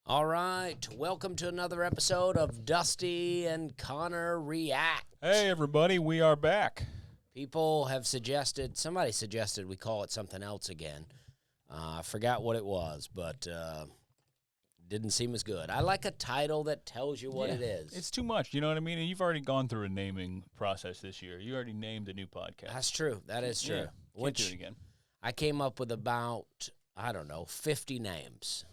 All right, welcome to another episode of Dusty and Connor React. Hey, everybody, we are back. People have suggested, somebody suggested we call it something else again. I forgot what it was, but didn't seem as good. I like a title that tells you what it is. It's too much, you know what I mean? And you've already gone through a naming process this year. You already named a new podcast. That's true. That is true. Yeah, can't do it again. I came up with about, 50 names.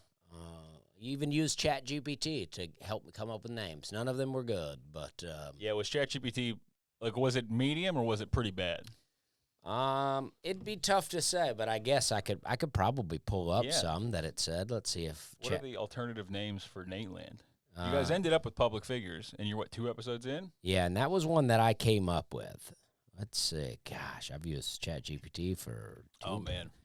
Even used ChatGPT to help me come up with names. None of them were good, but Yeah, was ChatGPT, was it medium or was it pretty bad? it'd be tough to say, but I guess I could probably pull up some that it said. Let's see if What are the alternative names for Nateland? You guys ended up with Public Figures, and you're, 2 episodes in? Yeah, and that was one that I came up with. Let's see. Gosh, I've used ChatGPT for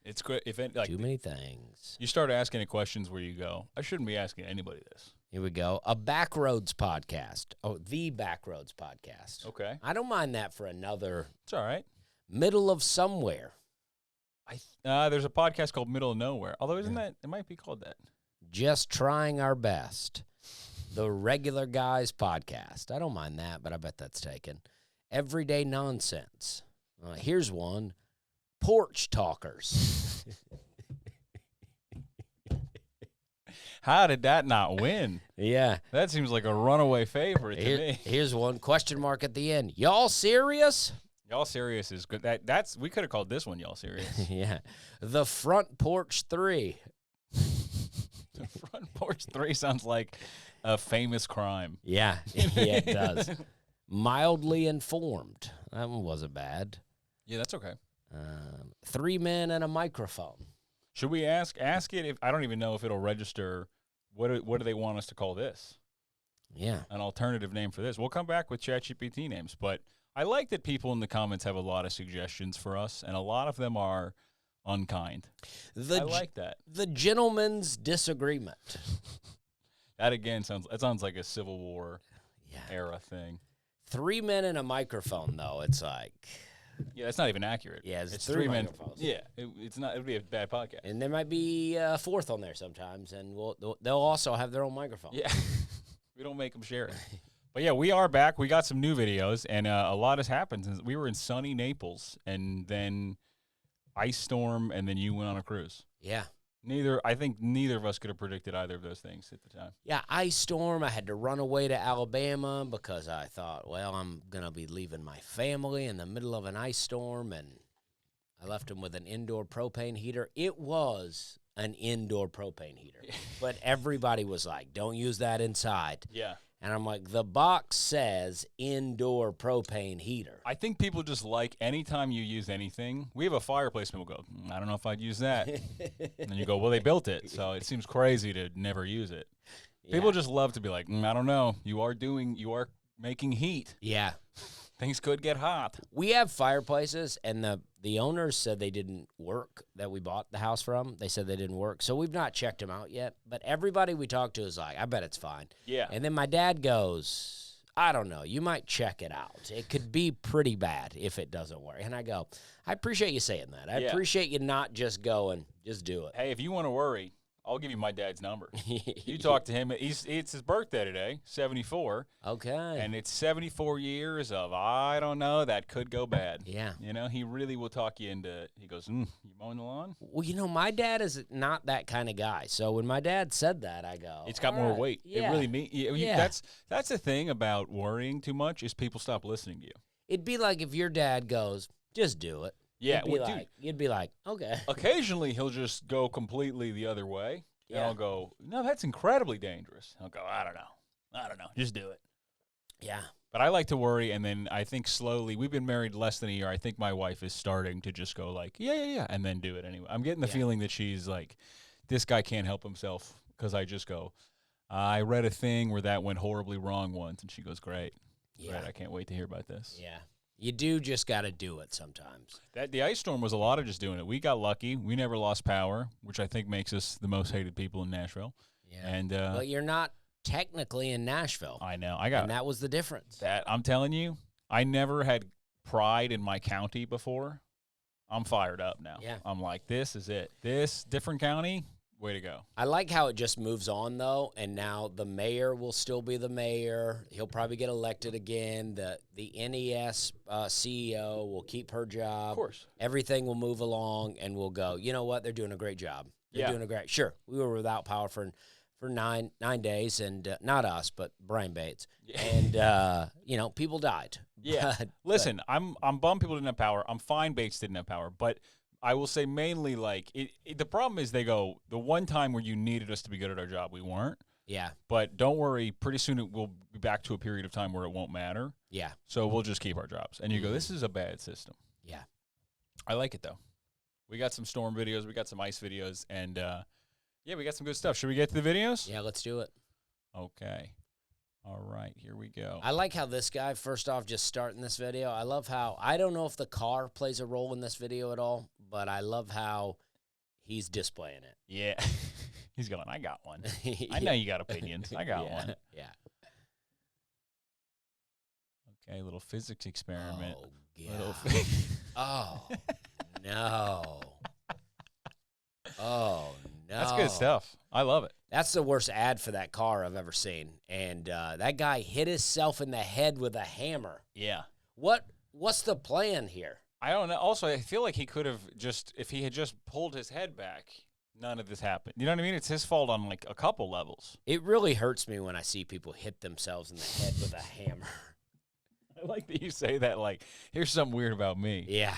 it's great. too many things. You start asking it questions where you go, I shouldn't be asking anybody this. Here we go. A Backroads podcast. Oh, the Backroads podcast. Okay. I don't mind that for another. It's all right. Middle of Somewhere. There's a podcast called Middle of Nowhere. Although, isn't that, it might be called that. Just Trying Our Best. The Regular Guys podcast. I don't mind that, but I bet that's taken. Everyday Nonsense. Here's one. Porch Talkers. How did that not win? Yeah. That seems like a runaway favorite to me. Here's one. Question mark at the end. Y'all serious? Y'all Serious is good. We could have called this one Y'all Serious. Yeah. The Front Porch 3. The Front Porch 3 sounds like a famous crime. Yeah. Yeah, it does. Mildly Informed. That one wasn't bad. Yeah, that's okay. 3 Men and a Microphone. Should we ask it if I don't even know if it'll register? What do they want us to call this? Yeah. An alternative name for this. We'll come back with ChatGPT names, but I like that people in the comments have a lot of suggestions for us, and a lot of them are unkind. I like that. The Gentleman's Disagreement. That again sounds like a Civil War era thing. 3 Men and a Microphone, though. It's like. Yeah, that's not even accurate. Yeah, it's 3 men. microphones. Yeah, it's not. It would be a bad podcast. And there might be a fourth on there sometimes, and they'll also have their own microphone. Yeah, we don't make them share it. But yeah, we are back. We got some new videos, and a lot has happened. We were in sunny Naples, and then ice storm, and then you went on a cruise. Yeah. I think neither of us could have predicted either of those things at the time. Yeah, ice storm. I had to run away to Alabama because I thought, well, I'm going to be leaving my family in the middle of an ice storm, and I left them with an indoor propane heater. It was an indoor propane heater, but everybody was like, don't use that inside. Yeah. And I'm like, the box says indoor propane heater. I think people just like anytime you use anything. We have a fireplace, people go, I don't know if I'd use that. And you go, well, they built it, so it seems crazy to never use it. Yeah. People just love to be like, I don't know. You are making heat. Yeah. Things could get hot. We have fireplaces, and the owners said they didn't work that we bought the house from. They said they didn't work. So we've not checked them out yet. But everybody we talk to is like, I bet it's fine. Yeah. And then my dad goes, I don't know. You might check it out. It could be pretty bad if it doesn't work. And I go, I appreciate you saying that. I appreciate you not just going, just do it. Hey, if you want to worry, I'll give you my dad's number. You talk to him. It's his birthday today, 74. Okay. And it's 74 years of, I don't know, that could go bad. Yeah. You know, he really will talk you into, he goes, you mowing the lawn? Well, my dad is not that kind of guy. So when my dad said that, I go, it's got more weight. Yeah. It really means, that's the thing about worrying too much is people stop listening to you. It'd be like if your dad goes, just do it. Yeah, you'd be like, okay. Occasionally, he'll just go completely the other way, and I'll go, no, that's incredibly dangerous. I'll go, I don't know, just do it. Yeah. But I like to worry, and then I think slowly, we've been married less than a year, I think my wife is starting to just go like, yeah, and then do it anyway. I'm getting the feeling that she's like, this guy can't help himself, because I just go, I read a thing where that went horribly wrong once, and she goes, great, I can't wait to hear about this. Yeah. You do just got to do it sometimes. The ice storm was a lot of just doing it. We got lucky. We never lost power, which I think makes us the most hated people in Nashville. Yeah. And but you're not technically in Nashville. I know. And that was the difference. I'm telling you, I never had pride in my county before. I'm fired up now. Yeah. I'm like, this is it. This different county, Way to go. I like how it just moves on, though, and now the mayor will still be the mayor. He'll probably get elected again. The NES CEO will keep her job. Of course. Everything will move along, and we'll go, you know what? They're doing a great job. They're doing a great. Sure, we were without power for 9 days, and not us, but Brian Bates. Yeah. And, people died. Yeah. Listen, I'm bummed people didn't have power. I'm fine Bates didn't have power, but I will say mainly, like, the problem is they go, the one time where you needed us to be good at our job, we weren't. Yeah. But don't worry, pretty soon it will be back to a period of time where it won't matter. Yeah. So we'll just keep our jobs. And you go, this is a bad system. Yeah. I like it, though. We got some storm videos. We got some ice videos. And, we got some good stuff. Should we get to the videos? Yeah, let's do it. Okay. All right, here we go. I like how this guy, first off, just starting this video. I love how, I don't know if the car plays a role in this video at all, but I love how he's displaying it. Yeah. He's going, I got one. I know you got opinions. I got one. Yeah. Okay, little physics experiment. Oh, God. Oh, no. Oh, no. That's good stuff. I love it. That's the worst ad for that car I've ever seen. And that guy hit himself in the head with a hammer. Yeah. What's the plan here? I don't know. Also, I feel like he could have just, if he had just pulled his head back, none of this happened. You know what I mean? It's his fault on, like, a couple levels. It really hurts me when I see people hit themselves in the head with a hammer. I like that you say that, like, here's something weird about me. Yeah.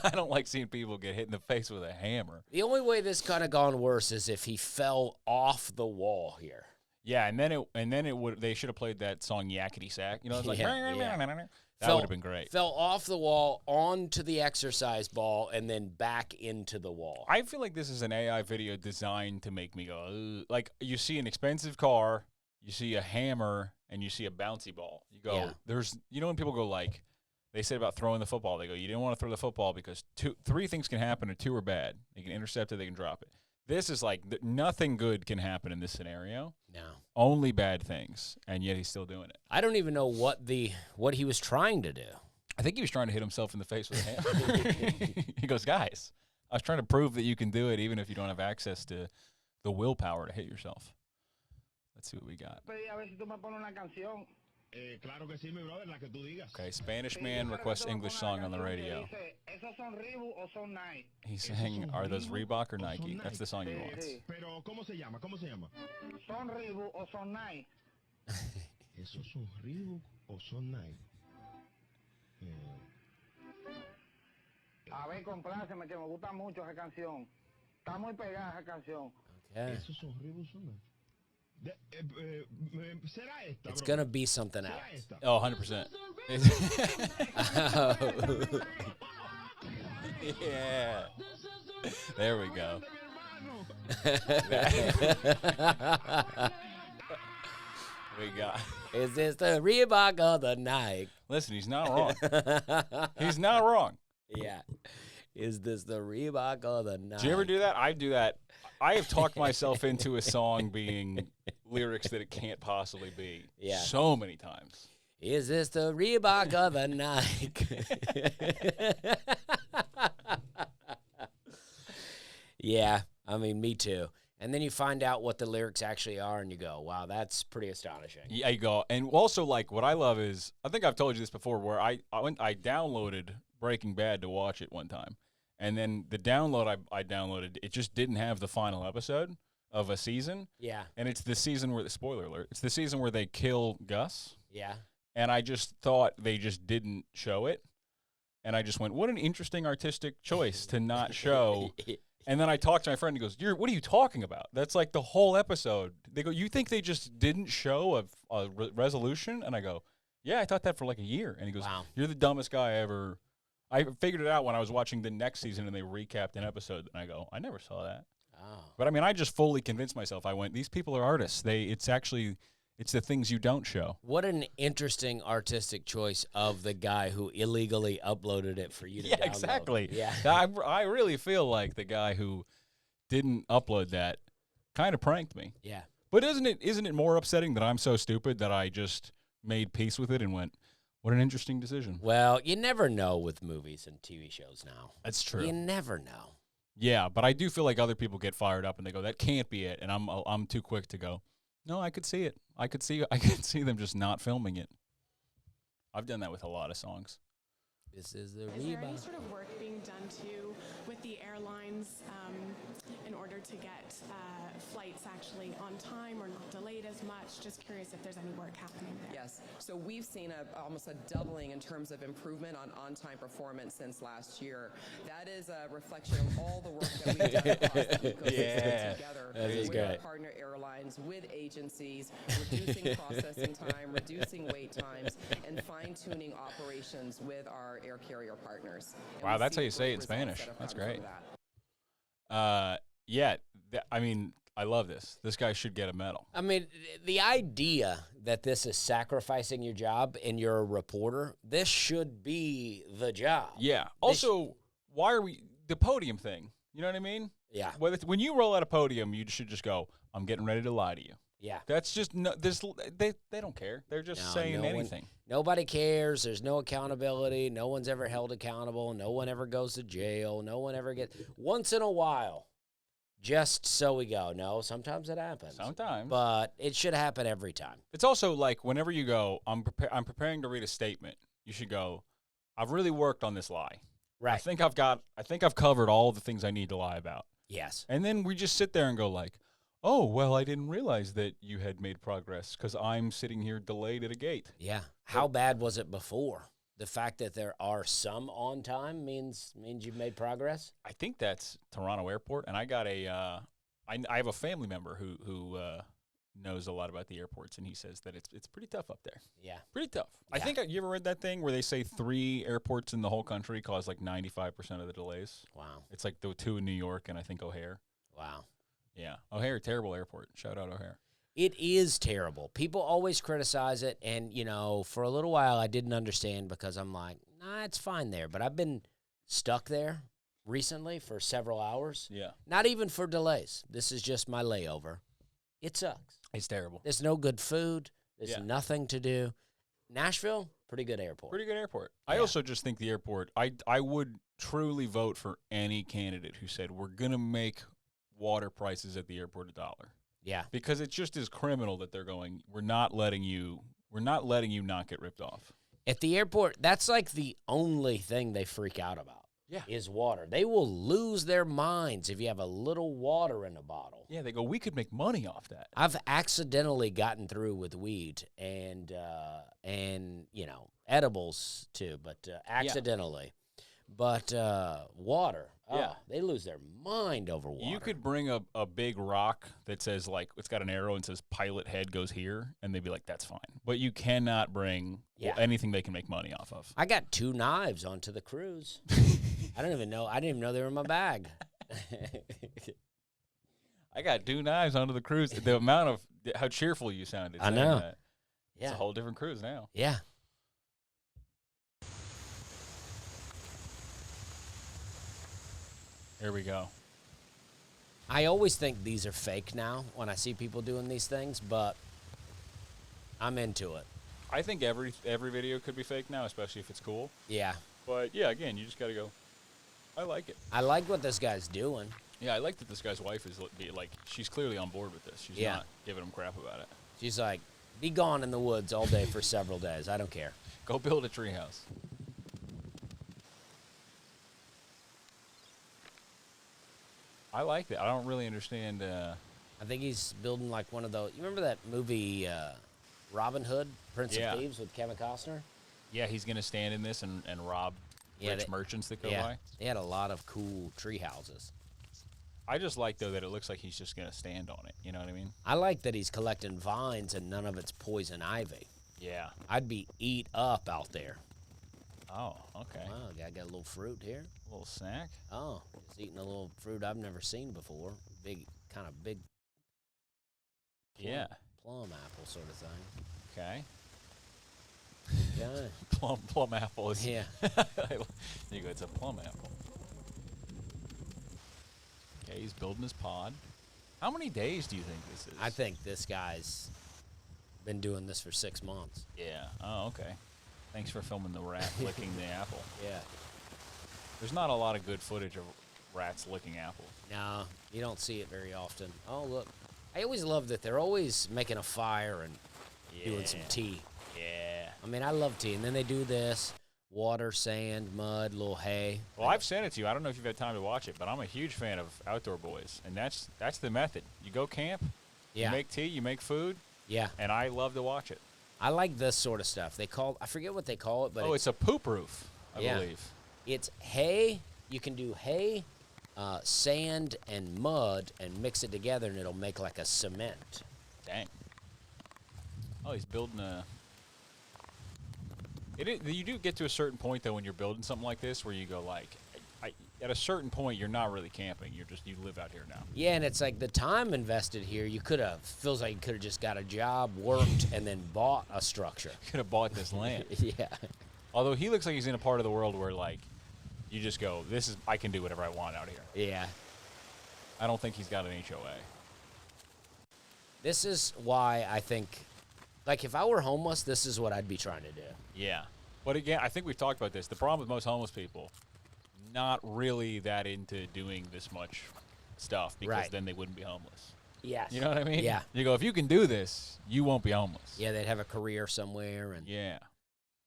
I don't like seeing people get hit in the face with a hammer. The only way this could have gone worse is if he fell off the wall here. Yeah, and then it would, they should have played that song Yakety Sack. You know, it's like, that would have been great. Fell off the wall onto the exercise ball and then back into the wall. I feel like this is an AI video designed to make me go, ugh. Like, you see an expensive car, you see a hammer, and you see a bouncy ball. You go, there's, you know when people go, like, they said about throwing the football, they go, you didn't want to throw the football because 3 things can happen and 2 are bad. They can intercept it, they can drop it. This is like, nothing good can happen in this scenario. No. Only bad things, and yet he's still doing it. I don't even know what he was trying to do. I think he was trying to hit himself in the face with a hammer. He goes, guys, I was trying to prove that you can do it even if you don't have access to the willpower to hit yourself. Let's see what we got. Okay, Spanish man requests English song on the radio. He's saying, are those Reebok or Nike? That's the song he wants. ¿Son Reebok o son Nike? ¿Esos son Reebok o son Nike? A ver, compláceme, que me gusta mucho esa canción. Está muy pegada esa canción. Okay. ¿Esos son Reebok o son Nike? It's going to be something else. Oh, 100%. Yeah. There we go. We got. Is this the Reebok or the Nike? Listen, he's not wrong. He's not wrong. Yeah. Is this the Reebok or the Nike? Do you ever do that? I do that. I have talked myself into a song being lyrics that it can't possibly be. Yeah. So many times. Is this the Reebok or the Nike? Yeah, I mean, me too. And then you find out what the lyrics actually are, and you go, wow, that's pretty astonishing. Yeah, you go. And also, like, what I love is, I think I've told you this before, where I downloaded Breaking Bad to watch it one time. And then the download I downloaded, it just didn't have the final episode of a season. Yeah. And it's the season where, spoiler alert, it's the season where they kill Gus. Yeah. And I just thought they just didn't show it. And I just went, what an interesting artistic choice to not show. And then I talked to my friend, and he goes, what are you talking about? That's like the whole episode. They go, you think they just didn't show a resolution? And I go, yeah, I thought that for like a year. And he goes, wow, you're the dumbest guy ever. I figured it out when I was watching the next season and they recapped an episode. And I go, I never saw that. Oh. But I mean, I just fully convinced myself. I went, these people are artists. It's the things you don't show. What an interesting artistic choice of the guy who illegally uploaded it for you to download. Exactly. Yeah, I really feel like the guy who didn't upload that kind of pranked me. Yeah. But isn't it more upsetting that I'm so stupid that I just made peace with it and went, what an interesting decision. Well, you never know with movies and TV shows now. That's true. You never know. Yeah, but I do feel like other people get fired up and they go, "That can't be it," and I'm too quick to go, "No, I could see it. I could see them just not filming it." I've done that with a lot of songs. This is the Is there rebound. any sort of work being done too with the airlines in order to get flights actually on time or not delayed as much? Just curious if there's any work happening there. Yes. So we've seen almost a doubling in terms of improvement on-time performance since last year. That is a reflection of all the work that we've done across the ecosystem together with our partner airlines, with agencies, reducing processing time, reducing wait times, and fine-tuning operations with our air carrier partners. And Wow, we that's see how you say it in results Spanish. that have That's come from great. that. Yeah, I mean, I love this. This guy should get a medal. I mean, the idea that this is sacrificing your job and you're a reporter, this should be the job. Yeah. Also, why are we the podium thing? You know what I mean? Yeah. When you roll out a podium, you should just go, "I'm getting ready to lie to you." Yeah. That's just they don't care. They're just saying anything. Nobody cares. There's no accountability. No one's ever held accountable. No one ever goes to jail. No one ever gets once in a while. Just so we go. No, sometimes it happens. Sometimes. But it should happen every time. It's also like whenever you go, I'm preparing to read a statement. You should go, "I've really worked on this lie. Right. I think I've covered all the things I need to lie about." Yes. And then we just sit there and go like, "Oh, well, I didn't realize that you had made progress because I'm sitting here delayed at a gate." Yeah. How bad was it before? The fact that there are some on time means you've made progress? I think that's Toronto Airport, and I got I have a family member who knows a lot about the airports, and he says that it's pretty tough up there. Yeah. Pretty tough. Yeah. I think you ever read that thing where they say 3 airports in the whole country cause like 95% of the delays? Wow. It's like the 2 in New York and I think O'Hare. Wow. Yeah. O'Hare, terrible airport. Shout out O'Hare. It is terrible. People always criticize it, and, for a little while I didn't understand because I'm like, nah, it's fine there. But I've been stuck there recently for several hours. Yeah. Not even for delays. This is just my layover. It sucks. It's terrible. There's no good food. There's Yeah. nothing to do. Nashville, pretty good airport. Pretty good airport. I Yeah. also just think the airport, I would truly vote for any candidate who said we're going to make water prices at the airport $1. Yeah. Because it just is criminal that they're going, we're not letting you not get ripped off. At the airport, that's like the only thing they freak out about. Yeah. Is water. They will lose their minds if you have a little water in a bottle. Yeah, they go, we could make money off that. I've accidentally gotten through with weed and edibles too, but accidentally. But water, they lose their mind over water. You could bring a big rock that says, like, it's got an arrow and says pilot head goes here, and they'd be like, that's fine. But you cannot bring anything they can make money off of. I got 2 knives onto the cruise. I didn't even know they were in my bag. I got 2 knives onto the cruise. The amount of how cheerful you sounded. I know. That. Yeah. It's a whole different cruise now. Yeah. Here we go. I always think these are fake now when I see people doing these things, but I'm into it. I think every video could be fake now, especially if it's cool. Yeah. But yeah, again, you just got to go. I like it. I like what this guy's doing. Yeah, I like that this guy's wife is like she's clearly on board with this. She's not giving him crap about it. She's like, be gone in the woods all day for several days. I don't care. Go build a treehouse. I like that. I don't really understand. I think he's building like one of those. You remember that movie Robin Hood, Prince of Thieves with Kevin Costner? Yeah, he's going to stand in this and rob rich merchants that go by. They had a lot of cool tree houses. I just like, though, that it looks like he's just going to stand on it. You know what I mean? I like that he's collecting vines and none of it's poison ivy. Yeah. I'd be eat up out there. Oh, okay. Oh, I got a little fruit here. A little snack? Oh, just eating a little fruit I've never seen before. Big Yeah. Plum apple sort of thing. Okay. Yeah. Plum apple is. Yeah. There you go. It's a plum apple. Okay, he's building his pod. How many days do you think this is? I think this guy's been doing this for 6 months. Yeah. Oh, okay. Thanks for filming the rat licking the apple. Yeah. There's not a lot of good footage of rats licking apple. No, you don't see it very often. Oh, look. I always love that they're always making a fire and doing some tea. Yeah. I mean, I love tea. And then they do this. Water, sand, mud, little hay. Well, I've sent it to you. I don't know if you've had time to watch it, but I'm a huge fan of Outdoor Boys, and that's the method. You go camp, you make tea, you make food, and I love to watch it. I like this sort of stuff. I forget what they call it, but it's a poop roof, I believe. It's hay. You can do hay, sand, and mud, and mix it together, and it'll make like a cement. Dang. Oh, he's building a... You do get to a certain point, though, when you're building something like this, where you go, like, at a certain point, you're not really camping. You live out here now. Yeah, and it's like the time invested here, feels like you could have just got a job, worked, and then bought a structure. You could have bought this land. Yeah. Although he looks like he's in a part of the world where, like, you just go, I can do whatever I want out here. Yeah. I don't think he's got an HOA. This is why I think, like, if I were homeless, this is what I'd be trying to do. Yeah. But again, I think we've talked about this. The problem with most homeless people, not really that into doing this much stuff because then they wouldn't be homeless. Yes. You know what I mean? Yeah. You go, if you can do this, you won't be homeless. Yeah, they'd have a career somewhere. And yeah.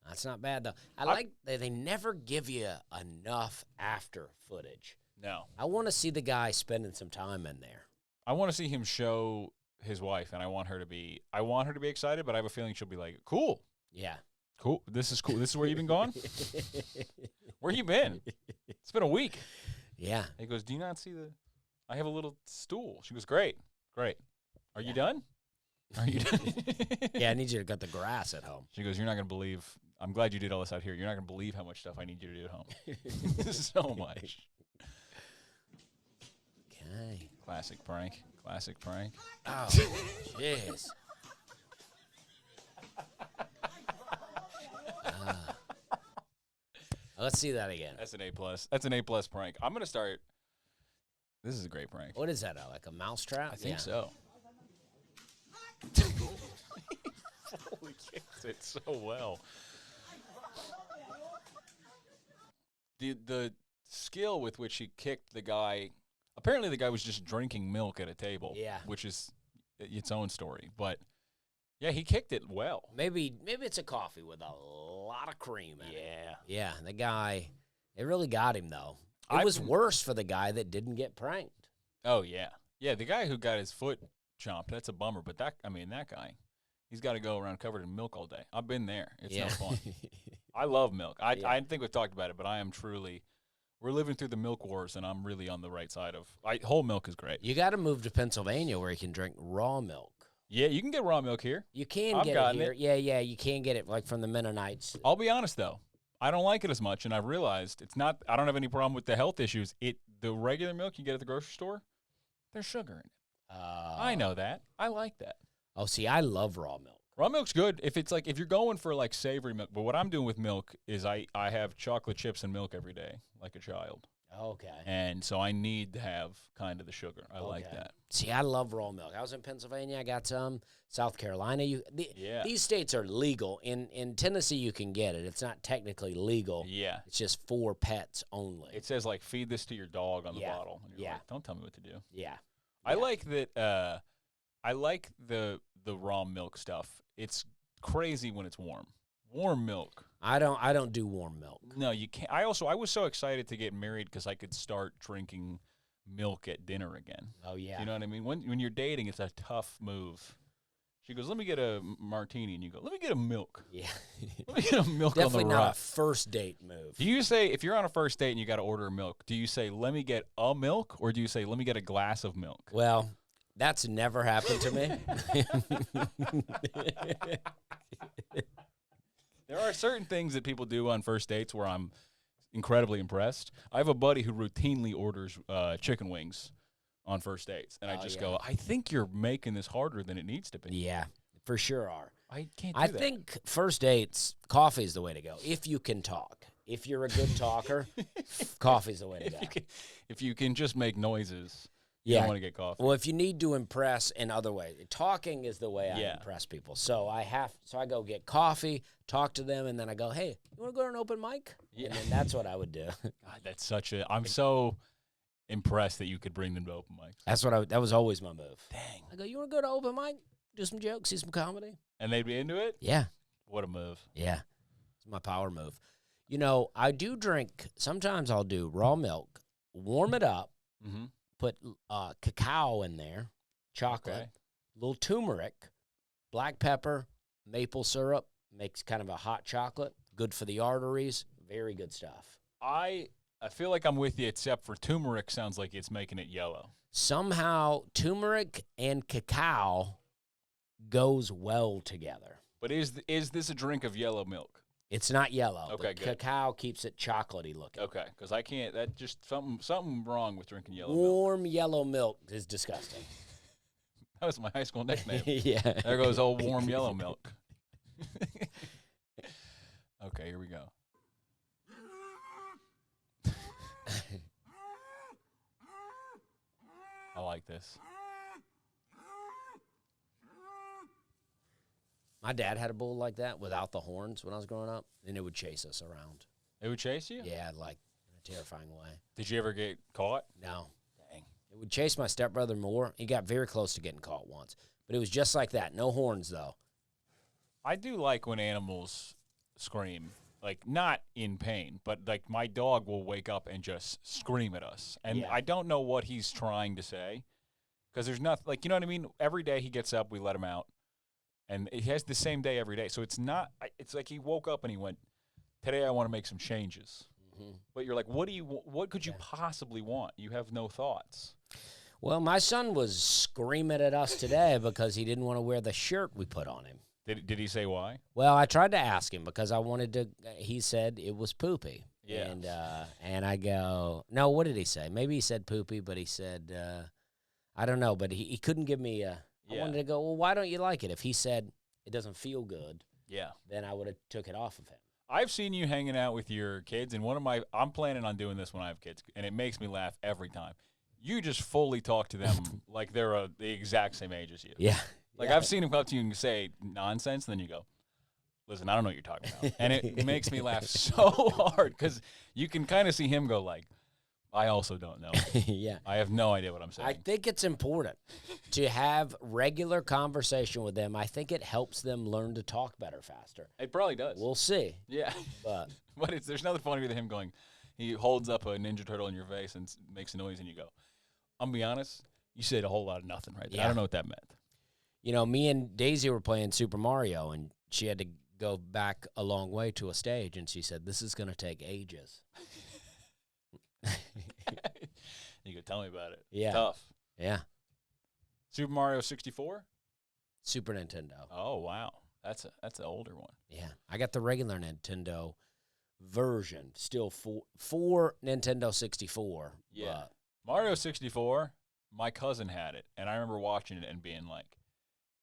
That's not bad, though. I like that they never give you enough after footage. No. I want to see the guy spending some time in there. I want to see him show his wife, and I want her to be excited, but I have a feeling she'll be like, cool. Yeah. Cool. This is cool. This is where you've been gone? Where you been? It's been a week. Yeah. He goes, do you not see I have a little stool. She goes, great. Are you done? Are you done? Yeah, I need you to cut the grass at home. She goes, you're not going to believe, I'm glad you did all this out here. You're not going to believe how much stuff I need you to do at home. So much. Okay. Classic prank. Oh, jeez. Let's see that again. That's an A+. That's an A+ prank. I'm going to start. This is a great prank. What is that, like a mousetrap? I think so. Holy kicks it so well. The skill with which he kicked the guy, apparently the guy was just drinking milk at a table. Yeah. Which is its own story. But, yeah, he kicked it well. Maybe it's a coffee with a lot of cream in it. Yeah. Yeah, the guy, it really got him, though. It was worse for the guy that didn't get pranked. Oh, yeah. Yeah, the guy who got his foot chomped, that's a bummer. But that guy, he's got to go around covered in milk all day. I've been there. It's no fun. I love milk. I think we've talked about it, but I am truly, we're living through the milk wars, and I'm really on the right side of, whole milk is great. You got to move to Pennsylvania where you can drink raw milk. Yeah, you can get raw milk here. You can get it here. Yeah, you can get it like from the Mennonites. I'll be honest, though. I don't like it as much, and I've realized I don't have any problem with the health issues. The regular milk you get at the grocery store, there's sugar in it. I know that. I like that. Oh, see, I love raw milk. Raw milk's good if you're going for like savory milk. But what I'm doing with milk is I have chocolate chips and milk every day, like a child. Okay. And so I need to have kind of the sugar. I like that. See, I love raw milk. I was in Pennsylvania. I got some. South Carolina. These states are legal. In Tennessee, you can get it. It's not technically legal. Yeah. It's just for pets only. It says, like, feed this to your dog on the bottle. And you're like, don't tell me what to do. Yeah. I like that. I like the raw milk stuff. It's crazy when it's warm. Warm milk. I don't do warm milk. No, you can't. I was so excited to get married because I could start drinking milk at dinner again. Oh yeah. You know what I mean? When you're dating, it's a tough move. She goes, let me get a martini, and you go, let me get a milk. Yeah. Let me get a milk Definitely on the not a first date move. Do you say, if you're on a first date and you got to order a milk, do you say, let me get a milk, or do you say, let me get a glass of milk? Well, that's never happened to me. There are certain things that people do on first dates where I'm incredibly impressed. I have a buddy who routinely orders chicken wings on first dates, and I just go, I think you're making this harder than it needs to be. Yeah, for sure are. I can't do I that. think first dates, coffee is the way to go, if you can talk. If you're a good talker, coffee's the way to go. If you can just make noises, you don't want to get coffee. Well, if you need to impress in other ways, talking is the way I impress people. So I go get coffee, talk to them, and then I go, hey, you want to go to an open mic? Yeah. And then that's what I would do. God, that's impressed that you could bring them to open mics. That was always my move. Dang. I go, you want to go to open mic, do some jokes, see some comedy? And they'd be into it? Yeah. What a move. Yeah. It's my power move. You know, I do drink, sometimes I'll do raw milk, warm it up, put cacao in there, chocolate, little turmeric, black pepper, maple syrup, makes kind of a hot chocolate, good for the arteries, very good stuff. I feel like I'm with you, except for turmeric sounds like it's making it yellow. Somehow, turmeric and cacao goes well together. But is this a drink of yellow milk? It's not yellow. Okay, the good. Cacao keeps it chocolatey looking. Okay, because I can't. That just something wrong with drinking yellow milk. Warm yellow milk is disgusting. That was my high school nickname. Yeah. There goes old warm yellow milk. Okay, here we go. I like this. My dad had a bull like that without the horns when I was growing up, and it would chase us around. It would chase you? Yeah, like in a terrifying way. Did you ever get caught? No. Dang. It would chase my stepbrother more. He got very close to getting caught once. But it was just like that. No horns, though. I do like when animals scream. Like, not in pain, but, like, my dog will wake up and just scream at us. And Yeah. I don't know what he's trying to say because there's nothing, like, you know what I mean? Every day he gets up, we let him out. And he has the same day every day. So it's not, it's like he woke up and he went, today I want to make some changes. Mm-hmm. But you're like, what could you possibly want? You have no thoughts. Well, my son was screaming at us today because he didn't want to wear the shirt we put on him. Did he say why? Well, I tried to ask him because I wanted to. He said it was poopy. Yeah. And I go, no, what did he say? Maybe he said poopy, but he said, I don't know. But he couldn't give me I wanted to go, well, why don't you like it? If he said it doesn't feel good, then I would have took it off of him. I've seen you hanging out with your kids, and I'm planning on doing this when I have kids, and it makes me laugh every time. You just fully talk to them like they're the exact same age as you. Yeah. Like, I've seen him come up to you and say nonsense, and then you go, listen, I don't know what you're talking about. And it makes me laugh so hard because you can kind of see him go like, I also don't know. Yeah. I have no idea what I'm saying. I think it's important to have regular conversation with them. I think it helps them learn to talk better faster. It probably does. We'll see. Yeah. But There's nothing funnier than him going, he holds up a Ninja Turtle in your face and makes a noise, and you go, I'm going to be honest, you said a whole lot of nothing right there. Yeah. I don't know what that meant. You know, me and Daisy were playing Super Mario, and she had to go back a long way to a stage, and she said, this is going to take ages. You could tell me about it. Yeah. Tough. Yeah. Super Mario 64? Super Nintendo. Oh, wow. That's an older one. Yeah. I got the regular Nintendo version, still for Nintendo 64. Yeah. But Mario 64, my cousin had it, and I remember watching it and being like,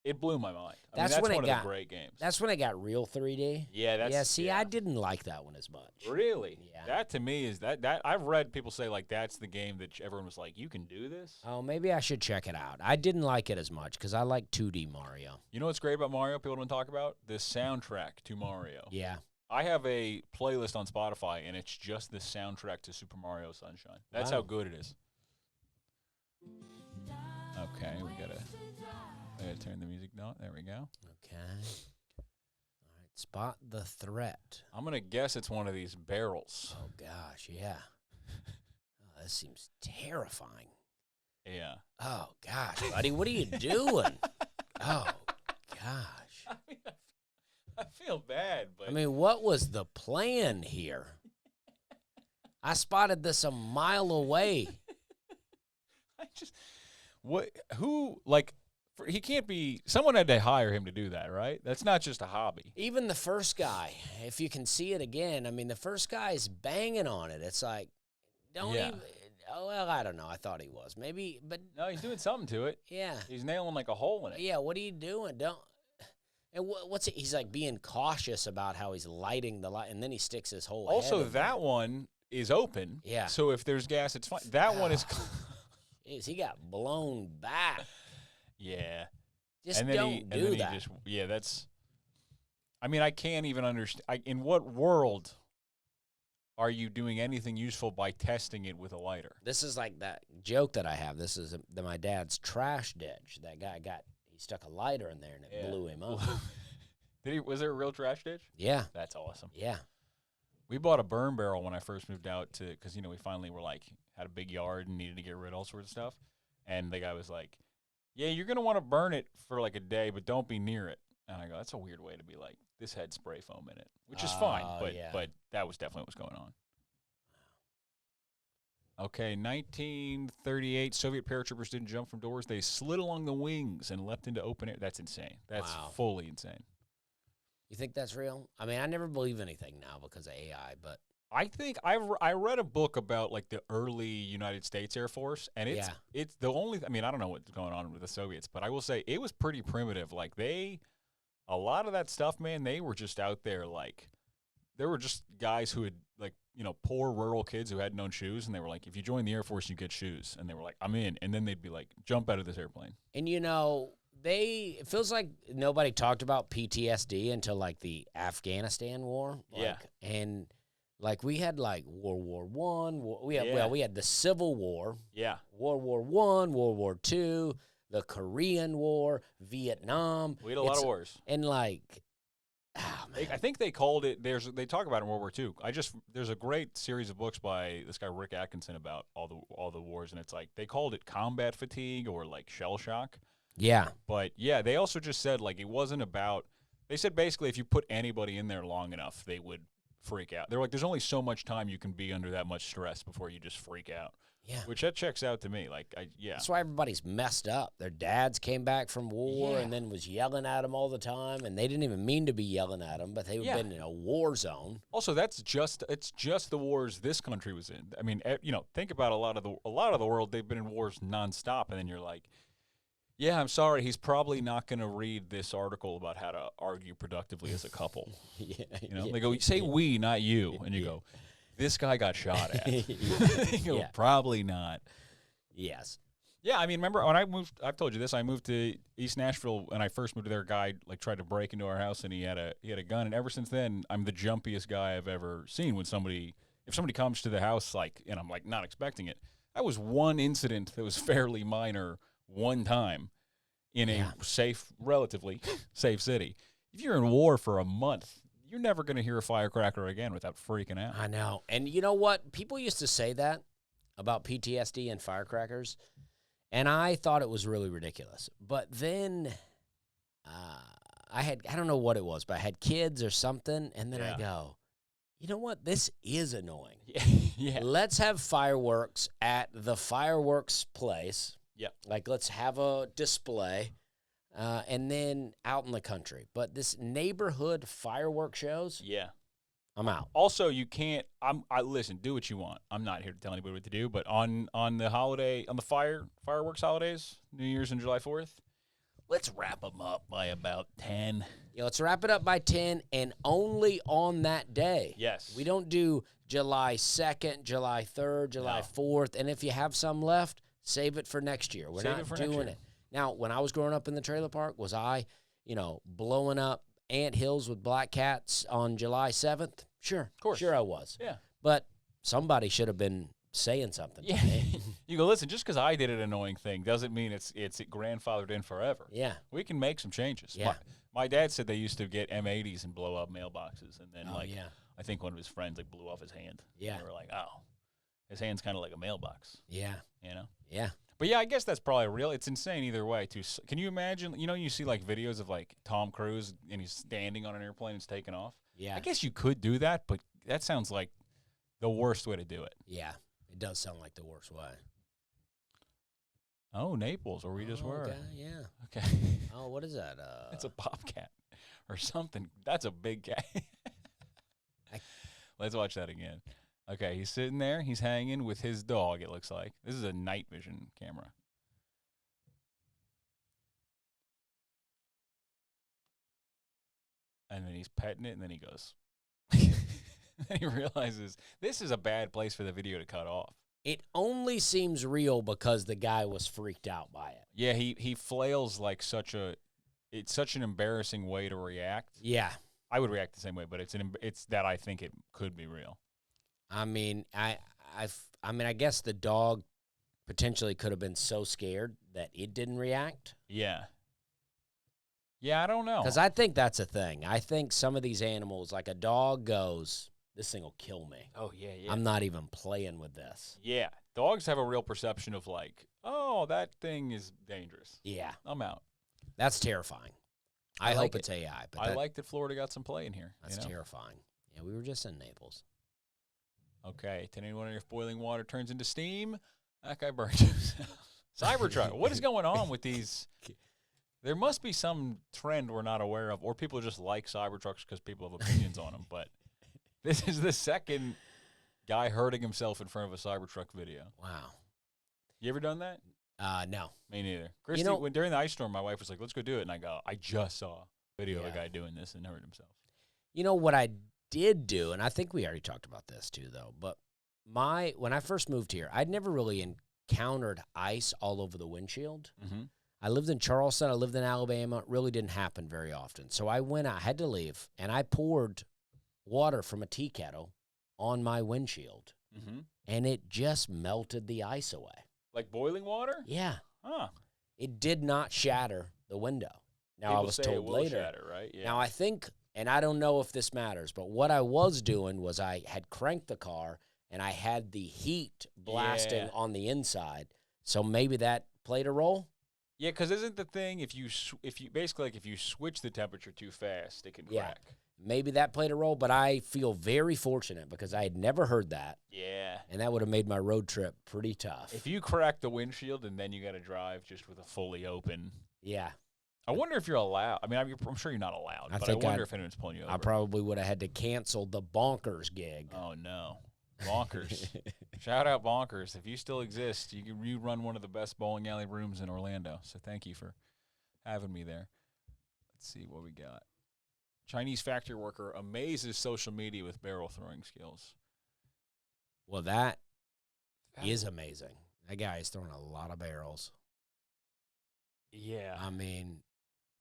it blew my mind. That's one of the great games. That's when it got real 3D. Yeah, I didn't like that one as much. Really? Yeah. That to me is that I've read people say like that's the game that everyone was like, you can do this? Oh, maybe I should check it out. I didn't like it as much because I like 2D Mario. You know what's great about Mario people don't talk about? The soundtrack to Mario. Yeah. I have a playlist on Spotify, and it's just the soundtrack to Super Mario Sunshine. That's how good it is. Okay, we gotta turn the music down. There we go. Okay. All right. Spot the threat. I'm gonna guess it's one of these barrels. Oh gosh, yeah. Oh, this seems terrifying. Yeah. Oh gosh, buddy, what are you doing? Oh gosh. I mean, I feel bad, but I mean, what was the plan here? I spotted this a mile away. He can't be, someone had to hire him to do that, right? That's not just a hobby. Even the first guy, if you can see it again, I mean, the first guy's banging on it. It's like, even, oh, well, I don't know. I thought he was. Maybe, but. No, he's doing something to it. Yeah. He's nailing like a hole in it. Yeah, what are you doing? And what's it? He's like being cautious about how he's lighting the light, and then he sticks his whole head. Also, that one is open. Yeah. So if there's gas, it's fine. That one is. Jeez, he got blown back. Yeah. Just don't do that. That's. I mean, I can't even understand. In what world are you doing anything useful by testing it with a lighter? This is like that joke that I have. This is my dad's trash ditch. That guy he stuck a lighter in there and it blew him up. Was there a real trash ditch? Yeah. That's awesome. Yeah. We bought a burn barrel when I first moved out because, we finally were like, had a big yard and needed to get rid of all sorts of stuff. And the guy was like, yeah, you're going to want to burn it for like a day, but don't be near it. And I go, that's a weird way to be like, this had spray foam in it, which is fine. But that was definitely what was going on. Okay, 1938, Soviet paratroopers didn't jump from doors. They slid along the wings and leapt into open air. That's insane. That's fully insane. You think that's real? I mean, I never believe anything now because of AI, but I think I read a book about like the early United States Air Force, and it's the only. I mean, I don't know what's going on with the Soviets, but I will say it was pretty primitive. Like a lot of that stuff, man, they were just out there like there were just guys who had like poor rural kids who hadn't owned shoes, and they were like, if you join the Air Force, you get shoes, and they were like, I'm in, and then they'd be like, jump out of this airplane, and it feels like nobody talked about PTSD until like the Afghanistan war. And like we had like World War I. We had the Civil War. Yeah. World War I, World War II, the Korean War, Vietnam. We had a lot of wars. And like, oh, man. I think they called it. They talk about it in World War II. There's a great series of books by this guy Rick Atkinson about all the wars, and it's like they called it combat fatigue or like shell shock. Yeah. But, yeah, they also just said, like, it wasn't about – they said basically if you put anybody in there long enough, they would freak out. They're like, there's only so much time you can be under that much stress before you just freak out. Yeah. Which that checks out to me. Like, That's why everybody's messed up. Their dads came back from war and then was yelling at them all the time, and they didn't even mean to be yelling at them, but they've been in a war zone. Also, it's just the wars this country was in. I mean, think about a lot of the world, they've been in wars nonstop, and then you're like, yeah, I'm sorry. He's probably not going to read this article about how to argue productively as a couple. They go, say we, not you. And you go, this guy got shot at. You go, probably not. Yes. Yeah, I mean, remember when I moved, I've told you this, I moved to East Nashville when I first moved to there, a guy like tried to break into our house and he had a gun. And ever since then, I'm the jumpiest guy I've ever seen if somebody comes to the house, like, and I'm like not expecting it. That was one incident that was fairly minor one time in a relatively safe city. If you're in war for a month, you're never going to hear a firecracker again without freaking out. I know. And you know what? People used to say that about PTSD and firecrackers, and I thought it was really ridiculous. But then I don't know what it was, but I had kids or something, and then I go, you know what? This is annoying. Yeah. Let's have fireworks at the fireworks place. Yeah. Like, let's have a display, and then out in the country. But this neighborhood fireworks shows, I'm out. Also, you can't. Listen. Do what you want. I'm not here to tell anybody what to do. But on the fireworks holidays, New Year's and July 4th, let's wrap them up by about 10. Yeah, let's wrap it up by 10, and only on that day. Yes. We don't do July 2nd, July 3rd, July 4th, and if you have some left, save it for next year. We're not doing it. Now, when I was growing up in the trailer park, was I, blowing up ant hills with black cats on July 7th? Sure. Of course. Sure I was. Yeah. But somebody should have been saying something. Yeah. You go, listen, just because I did an annoying thing doesn't mean it's grandfathered in forever. Yeah. We can make some changes. Yeah. My dad said they used to get M80s and blow up mailboxes, and then I think one of his friends blew off his hand. Yeah. They were like, oh, his hand's kind of like a mailbox. Yeah. Yeah. But yeah, I guess that's probably real. It's insane either way, too. Can you imagine? You see like videos of like Tom Cruise and he's standing on an airplane and it's taking off. Yeah. I guess you could do that, but that sounds like the worst way to do it. Yeah. It does sound like the worst way. Oh, Naples, where we just were. Okay, yeah. Okay. Oh, what is that? It's a bobcat or something. That's a big cat. Let's watch that again. Okay, he's sitting there. He's hanging with his dog, it looks like. This is a night vision camera. And then he's petting it, and then he goes. And he realizes this is a bad place for the video to cut off. It only seems real because the guy was freaked out by it. Yeah, he flails like it's such an embarrassing way to react. Yeah. I would react the same way, but it's that I think it could be real. I mean, I guess the dog potentially could have been so scared that it didn't react. Yeah. Yeah, I don't know. Because I think that's a thing. I think some of these animals, like a dog goes, this thing will kill me. Oh, yeah. I'm not even playing with this. Yeah. Dogs have a real perception of like, oh, that thing is dangerous. Yeah. I'm out. That's terrifying. I like hope it's AI. But I like that Florida got some play in here. That's terrifying. Yeah, we were just in Naples. Okay, 1081 if boiling water turns into steam, that guy burned himself. Cybertruck. What is going on with these? There must be some trend we're not aware of, or people just like Cybertrucks because people have opinions on them. But this is the second guy hurting himself in front of a Cybertruck video. Wow. You ever done that? No. Me neither. Christy, when during the ice storm, my wife was like, let's go do it. And I go, I just saw a video of a guy doing this and hurt himself. You know what I did do, and I think we already talked about this too, though, but when I first moved here, I'd never really encountered ice all over the windshield. Mm-hmm. I lived in Charleston. I lived in Alabama. It really didn't happen very often. So I had to leave, and I poured water from a tea kettle on my windshield, and it just melted the ice away. Like boiling water? Yeah. Huh. It did not shatter the window. Now, People I was say told it will later. Shatter, right? Yeah. Now, I think, and I don't know if this matters, but what I was doing was I had cranked the car, and I had the heat blasting on the inside. So maybe that played a role? Yeah, because isn't the thing if you basically like if you switch the temperature too fast, it can crack. Maybe that played a role, but I feel very fortunate because I had never heard that. Yeah. And that would have made my road trip pretty tough. If you crack the windshield and then you got to drive just with a fully open. Yeah. I wonder if you're allowed. I mean, I'm sure you're not allowed, but I wonder if anyone's pulling you over. I probably would have had to cancel the Bonkers gig. Oh, no. Bonkers. Shout out Bonkers. If you still exist, you run one of the best bowling alley rooms in Orlando. So thank you for having me there. Let's see what we got. Chinese factory worker amazes social media with barrel throwing skills. Well, that is amazing. That guy is throwing a lot of barrels. Yeah. I mean,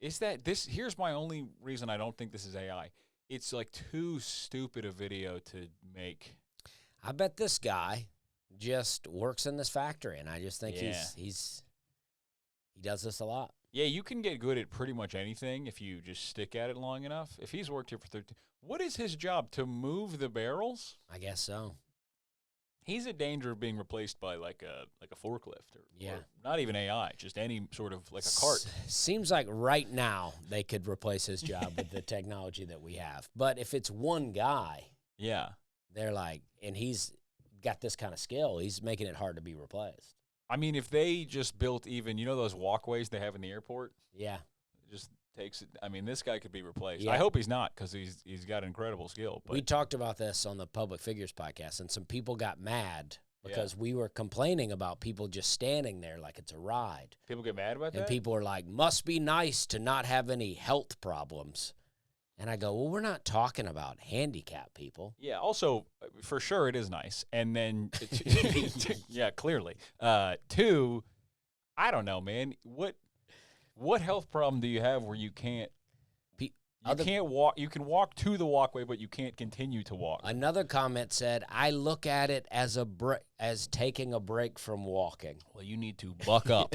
here's my only reason I don't think this is AI. It's like too stupid a video to make. I bet this guy just works in this factory, and I just think he does this a lot. Yeah, you can get good at pretty much anything if you just stick at it long enough. If he's worked here for 13, what is his job? To move the barrels? I guess so. He's in danger of being replaced by like a forklift or not even AI, just any sort of like a cart. Seems like right now they could replace his job with the technology that we have. But if it's one guy, they're like, and he's got this kind of skill, he's making it hard to be replaced. I mean, if they just built even, those walkways they have in the airport? Yeah. It just takes it. I mean, this guy could be replaced. Yeah. I hope he's not because he's got incredible skill. But we talked about this on the Public Figures podcast, and some people got mad because we were complaining about people just standing there like it's a ride. People get mad about that? And people are like, must be nice to not have any health problems. And I go, well, we're not talking about handicapped people. Yeah, also, for sure, it is nice. And then, yeah, clearly. Two, I don't know, man. What health problem do you have where you can't walk? You can walk to the walkway, but you can't continue to walk. Another comment said, I look at it as as taking a break from walking. Well, you need to buck up.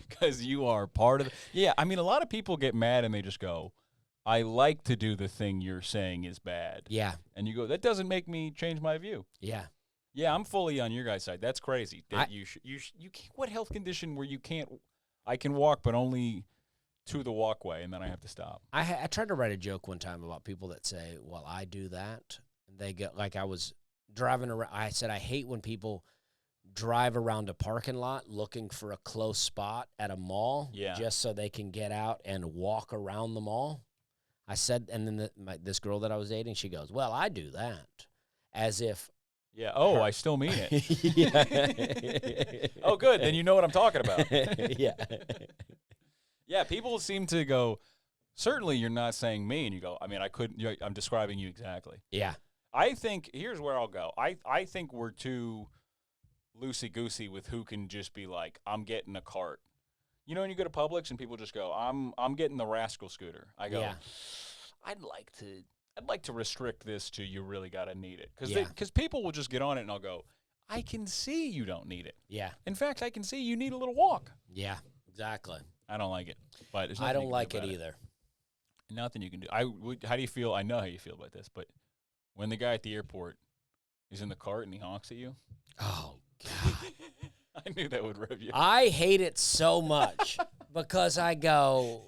Because you are part of yeah, I mean, a lot of people get mad and they just go, I like to do the thing you're saying is bad. Yeah. And you go, that doesn't make me change my view. Yeah. Yeah, I'm fully on your guys' side. That's crazy. That you what health condition where you can't, I can walk, but only to the walkway, and then I have to stop. I tried to write a joke one time about people that say, well, I do that. And they go, like I was driving around. I said, I hate when people drive around a parking lot looking for a close spot at a mall just so they can get out and walk around the mall. I said, and then this girl that I was dating, she goes, well, I do that. As if. Yeah. Oh, I still mean it. Oh, good. Then you know what I'm talking about. Yeah. Yeah, people seem to go, certainly you're not saying me, and you go, I mean, I'm describing you exactly. Yeah. I think, here's where I'll go. I think we're too loosey-goosey with who can just be like, I'm getting a cart. You know when you go to Publix and people just go, I'm getting the rascal scooter. I go, I'd like to I'd like to restrict this to you really got to need it. Yeah. Because people will just get on it and I'll go, I can see you don't need it. Yeah. In fact, I can see you need a little walk. Yeah, exactly. I don't like it. But there's I nothing don't you can like do it about either. Nothing you can do. How do you feel? I know how you feel about this, but when the guy at the airport is in the cart and he honks at you. Oh, God. I knew that would rub you. I hate it so much because I go,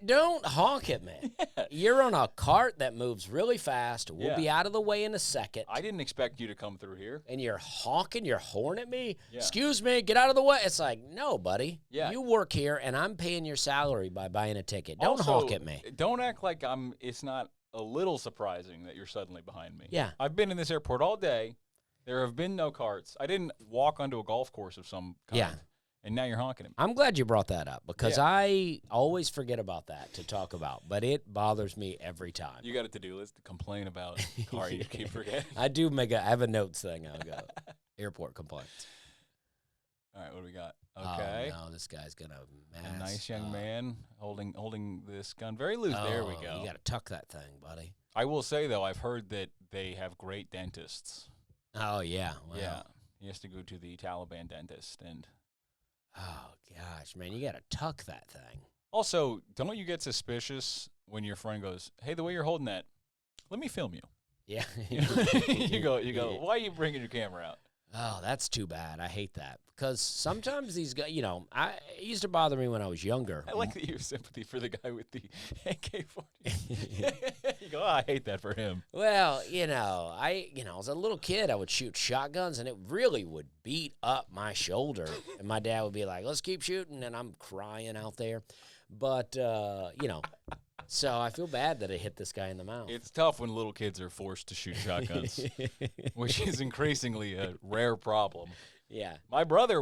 don't honk at me. Yeah. You're on a cart that moves really fast. We'll be out of the way in a second. I didn't expect you to come through here. And you're honking your horn at me? Yeah. Excuse me, get out of the way. It's like, no, buddy. Yeah. You work here, and I'm paying your salary by buying a ticket. Don't Also, honk at me. Don't act like it's not a little surprising that you're suddenly behind me. Yeah. I've been in this airport all day. There have been no carts. I didn't walk onto a golf course of some kind. Yeah. And now you're honking at me. I'm glad you brought that up because Yeah. I always forget about that to talk about, but it bothers me every time. You got a to-do list to complain about car you keep forgetting. I have a notes thing. I'll go airport complaints. All right, what do we got? Okay. Oh, no, this guy's going to A nice young man holding this gun very loose. There we go. You got to tuck that thing, buddy. I will say, though, I've heard that they have great dentists. Oh, yeah. Well, Yeah. He has to go to the Taliban dentist. And oh, gosh, man, you got to tuck that thing. also, don't you get suspicious when your friend goes, hey, the way you're holding that, let me film you. Yeah. You go, why are you bringing your camera out? Oh, that's too bad. I hate that because sometimes these guys, it used to bother me when I was younger. I like that you have sympathy for the guy with the AK-40. You go, I hate that for him. Well, as a little kid, I would shoot shotguns, and it really would beat up my shoulder. And my dad would be like, let's keep shooting, and I'm crying out there. But, so I feel bad that it hit this guy in the mouth. It's tough when little kids are forced to shoot shotguns, which is increasingly a rare problem. Yeah. My brother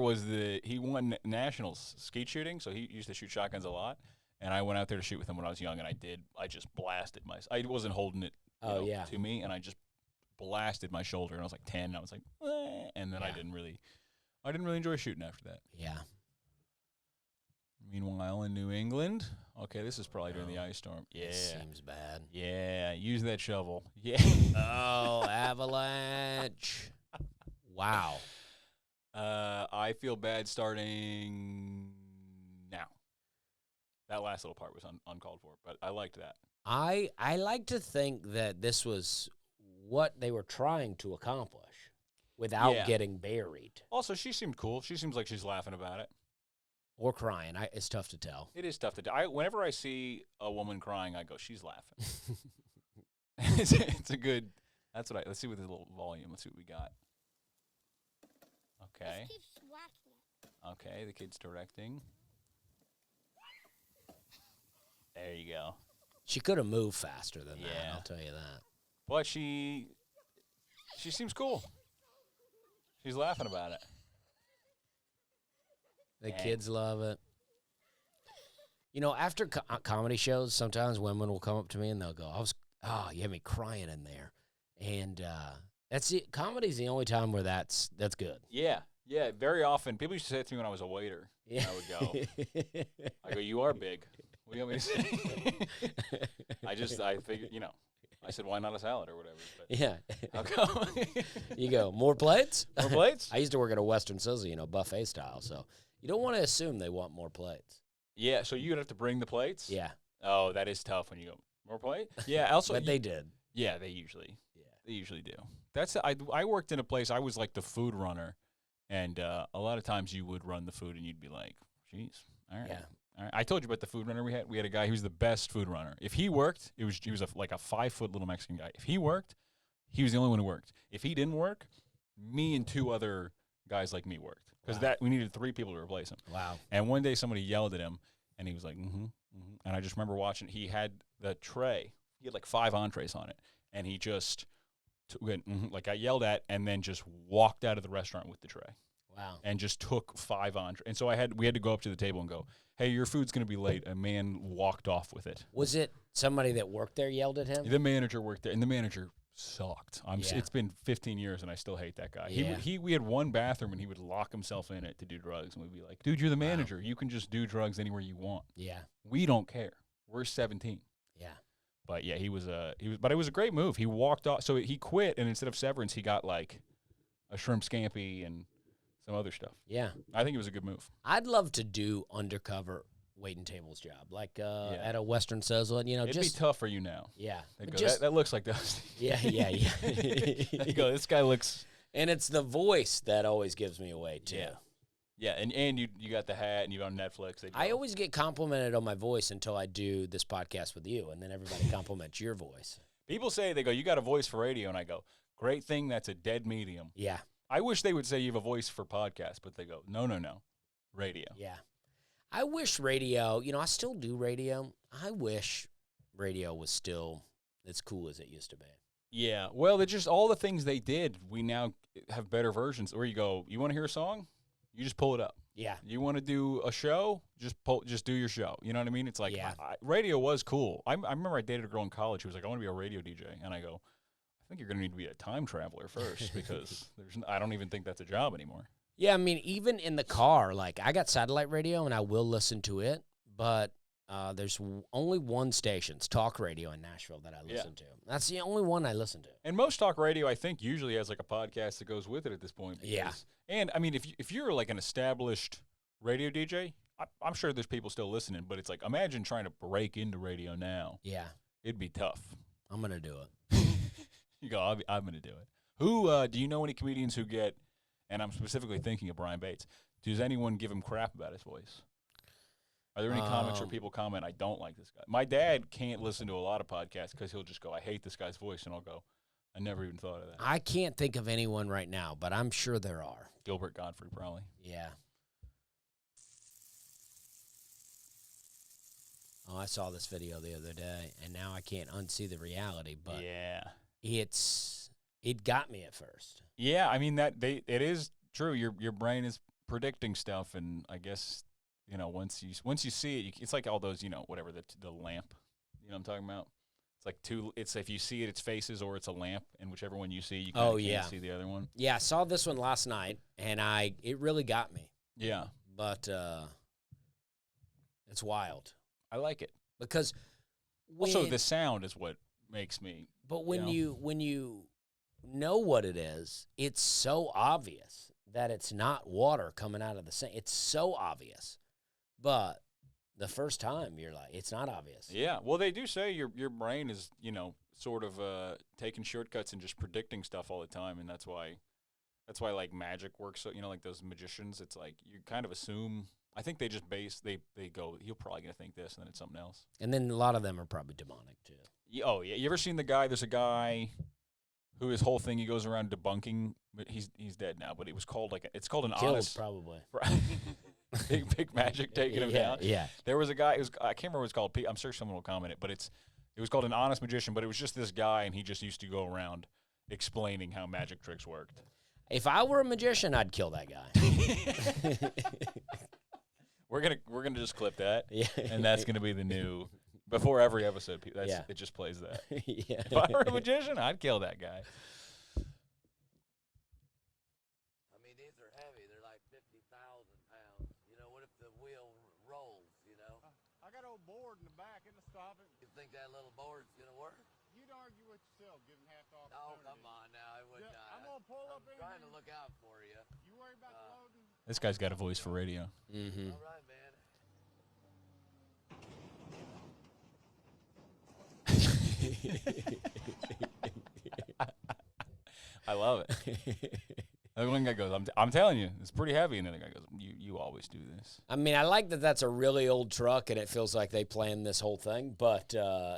he won nationals skeet shooting, so he used to shoot shotguns a lot. And I went out there to shoot with him when I was young, and I just blasted I wasn't holding it to me, and I just blasted my shoulder, and I was like 10, and I was like, and then I didn't really enjoy shooting after that. Yeah. Meanwhile, in New England, okay, this is probably during the ice storm. Yeah. It seems bad. Yeah, use that shovel. Yeah. Oh, avalanche. Wow. I feel bad starting now. That last little part was uncalled for, but I liked that. I like to think that this was what they were trying to accomplish without getting buried. Also, she seemed cool. She seems like she's laughing about it. Or crying. It's tough to tell. It is tough to do. Whenever I see a woman crying, I go, she's laughing. It's a good, that's what let's see with the little volume. Let's see what we got. Okay. Okay, the kid's directing. There you go. She could have moved faster than that, I'll tell you that. But she seems cool. She's laughing about it. The kids love it. After comedy shows, sometimes women will come up to me and they'll go, you had me crying in there. And that's it. Comedy's the only time where that's good. Yeah. Yeah, very often. People used to say it to me when I was a waiter. Yeah. I go, you are big. What do you want me to say? I figured, I said, why not a salad or whatever? But yeah. How come? You go, more plates? More plates? I used to work at a Western Sizzle, buffet style, so you don't want to assume they want more plates. Yeah, so you'd have to bring the plates? Yeah. Oh, that is tough when you go, more plate? Yeah, also. But they did. Yeah, they usually do. I worked in a place, I was like the food runner, and a lot of times you would run the food and you'd be like, geez, all right. Yeah. All right. I told you about the food runner we had. We had a guy who was the best food runner. If he worked, he was like a 5-foot little Mexican guy. If he worked, he was the only one who worked. If he didn't work, me and 2 other guys like me worked. Because we needed 3 people to replace him. Wow. And one day somebody yelled at him, and he was like, mm-hmm, mm-hmm. And I just remember watching, he had the tray. He had like 5 entrees on it. And he just went, like got yelled at, and then just walked out of the restaurant with the tray. Wow. And just took 5 entrees. And so we had to go up to the table and go, hey, your food's going to be late. A man walked off with it. Was it somebody that worked there yelled at him? The manager worked there, and the manager sucked. It's been 15 years, and I still hate that guy. Yeah. We had one bathroom, and he would lock himself in it to do drugs, and we'd be like, dude, you're the manager. You can just do drugs anywhere you want. Yeah. We don't care. We're 17. Yeah. But yeah, but it was a great move. He walked off, so he quit, and instead of severance, he got like a shrimp scampi and some other stuff. Yeah. I think it was a good move. I'd love to do undercover waiting tables job, like at a Western Sizzle. It'd be tough for you now. Yeah. That looks like Dusty. Yeah. You go, this guy looks. And it's the voice that always gives me away, too. Yeah, and you got the hat, and you're on Netflix. I always get complimented on my voice until I do this podcast with you, and then everybody compliments your voice. People say, they go, you got a voice for radio, and I go, great thing, that's a dead medium. Yeah. I wish they would say you have a voice for podcast, but they go, no, radio. Yeah. I wish radio, I still do radio. I wish radio was still as cool as it used to be. Yeah, well, they're just all the things they did, we now have better versions, where you go, you want to hear a song? You just pull it up. Yeah. You want to do a show? Just do your show. You know what I mean? It's like, radio was cool. I remember I dated a girl in college who was like, I want to be a radio DJ. And I go, I think you're going to need to be a time traveler first because I don't even think that's a job anymore. Yeah, I mean, even in the car, like I got satellite radio and I will listen to it, but there's only one station, it's talk radio in Nashville that I listen to. That's the only one I listen to. And most talk radio, I think, usually has like a podcast that goes with it at this point. Yeah. And I mean, if you're like an established radio DJ, I'm sure there's people still listening, but it's like, imagine trying to break into radio now. Yeah. It'd be tough. I'm going to do it. You go, I'm going to do it. Who, do you know any comedians who get, and I'm specifically thinking of Brian Bates, does anyone give him crap about his voice? Are there any comics where people comment, I don't like this guy? My dad can't listen to a lot of podcasts because he'll just go, I hate this guy's voice, and I'll go, I never even thought of that. I can't think of anyone right now, but I'm sure there are. Gilbert Gottfried, probably. Yeah. Oh, I saw this video the other day, and now I can't unsee the reality, but it got me at first. Yeah, I mean, it is true. Your brain is predicting stuff, and I guess, once you see it, it's like all those, whatever, the lamp, what I'm talking about? It's like it's if you see it, it's faces or it's a lamp, and whichever one you see, you can't see the other one. Yeah, I saw this one last night, and it really got me. Yeah. But it's wild. I like it. Because also the sound is what makes me. But when you know what it is, it's so obvious that it's not water coming out of the sink. It's so obvious. But the first time you're like, it's not obvious. Yeah. Well, they do say your brain is, sort of taking shortcuts and just predicting stuff all the time, and that's why like magic works. So, like those magicians, it's like you kind of assume. I think they just they go, he'll probably gonna think this, and then it's something else. And then a lot of them are probably demonic too. Oh yeah. You ever seen the guy? There's a guy who his whole thing he goes around debunking. But he's dead now. But it was called it's called an Killed, honest probably. big magic taking him down. Yeah. There was a guy. I can't remember what it's called. I'm sure someone will comment it. But it was called an honest magician. But it was just this guy, and he just used to go around explaining how magic tricks worked. If I were a magician, I'd kill that guy. We're gonna just clip that, Yeah. and that's gonna be the new. Before every episode, it just plays that. Yeah. If I were a magician, I'd kill that guy. I mean, these are heavy. They're like 50,000 pounds. What if the wheel rolls, I got old board in the back in the stopping. You think that little board's going to work? You'd argue with yourself, given half the Oh, opportunity. come on now. I would Yeah, not. I'm gonna pull up I'm trying to look out for you. You worry about the loading? This guy's got a voice for radio. Mm-hmm. All right, man. I love it. The one guy goes, I'm telling you, it's pretty heavy. And then the guy goes, you always do this. I mean, I like that that's a really old truck, and it feels like they planned this whole thing. But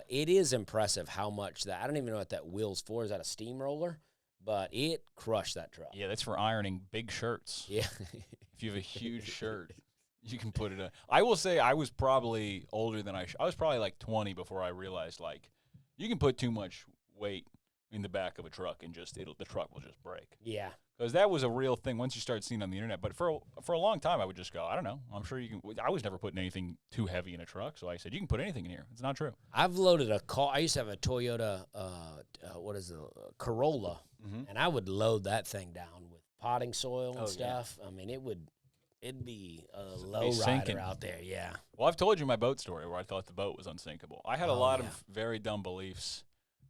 it is impressive how much I don't even know what that wheel's for. Is that a steamroller? But it crushed that truck. Yeah, that's for ironing big shirts. Yeah. If you have a huge shirt, you can put it on. I will say I was probably older than I was probably like 20 before I realized, like, you can put too much weight in the back of a truck and the truck will just break. Yeah. Because that was a real thing once you start seeing it on the internet. But for a long time, I would just go, I don't know. I'm sure you can. I was never putting anything too heavy in a truck. So I said, you can put anything in here. It's not true. I've loaded a car. I used to have a Toyota, Corolla, and I would load that thing down with potting soil and stuff. Yeah. I mean, it would it'd be a low rider sinking. out there. Yeah. Well, I've told you my boat story where I thought the boat was unsinkable. I had a lot of very dumb beliefs,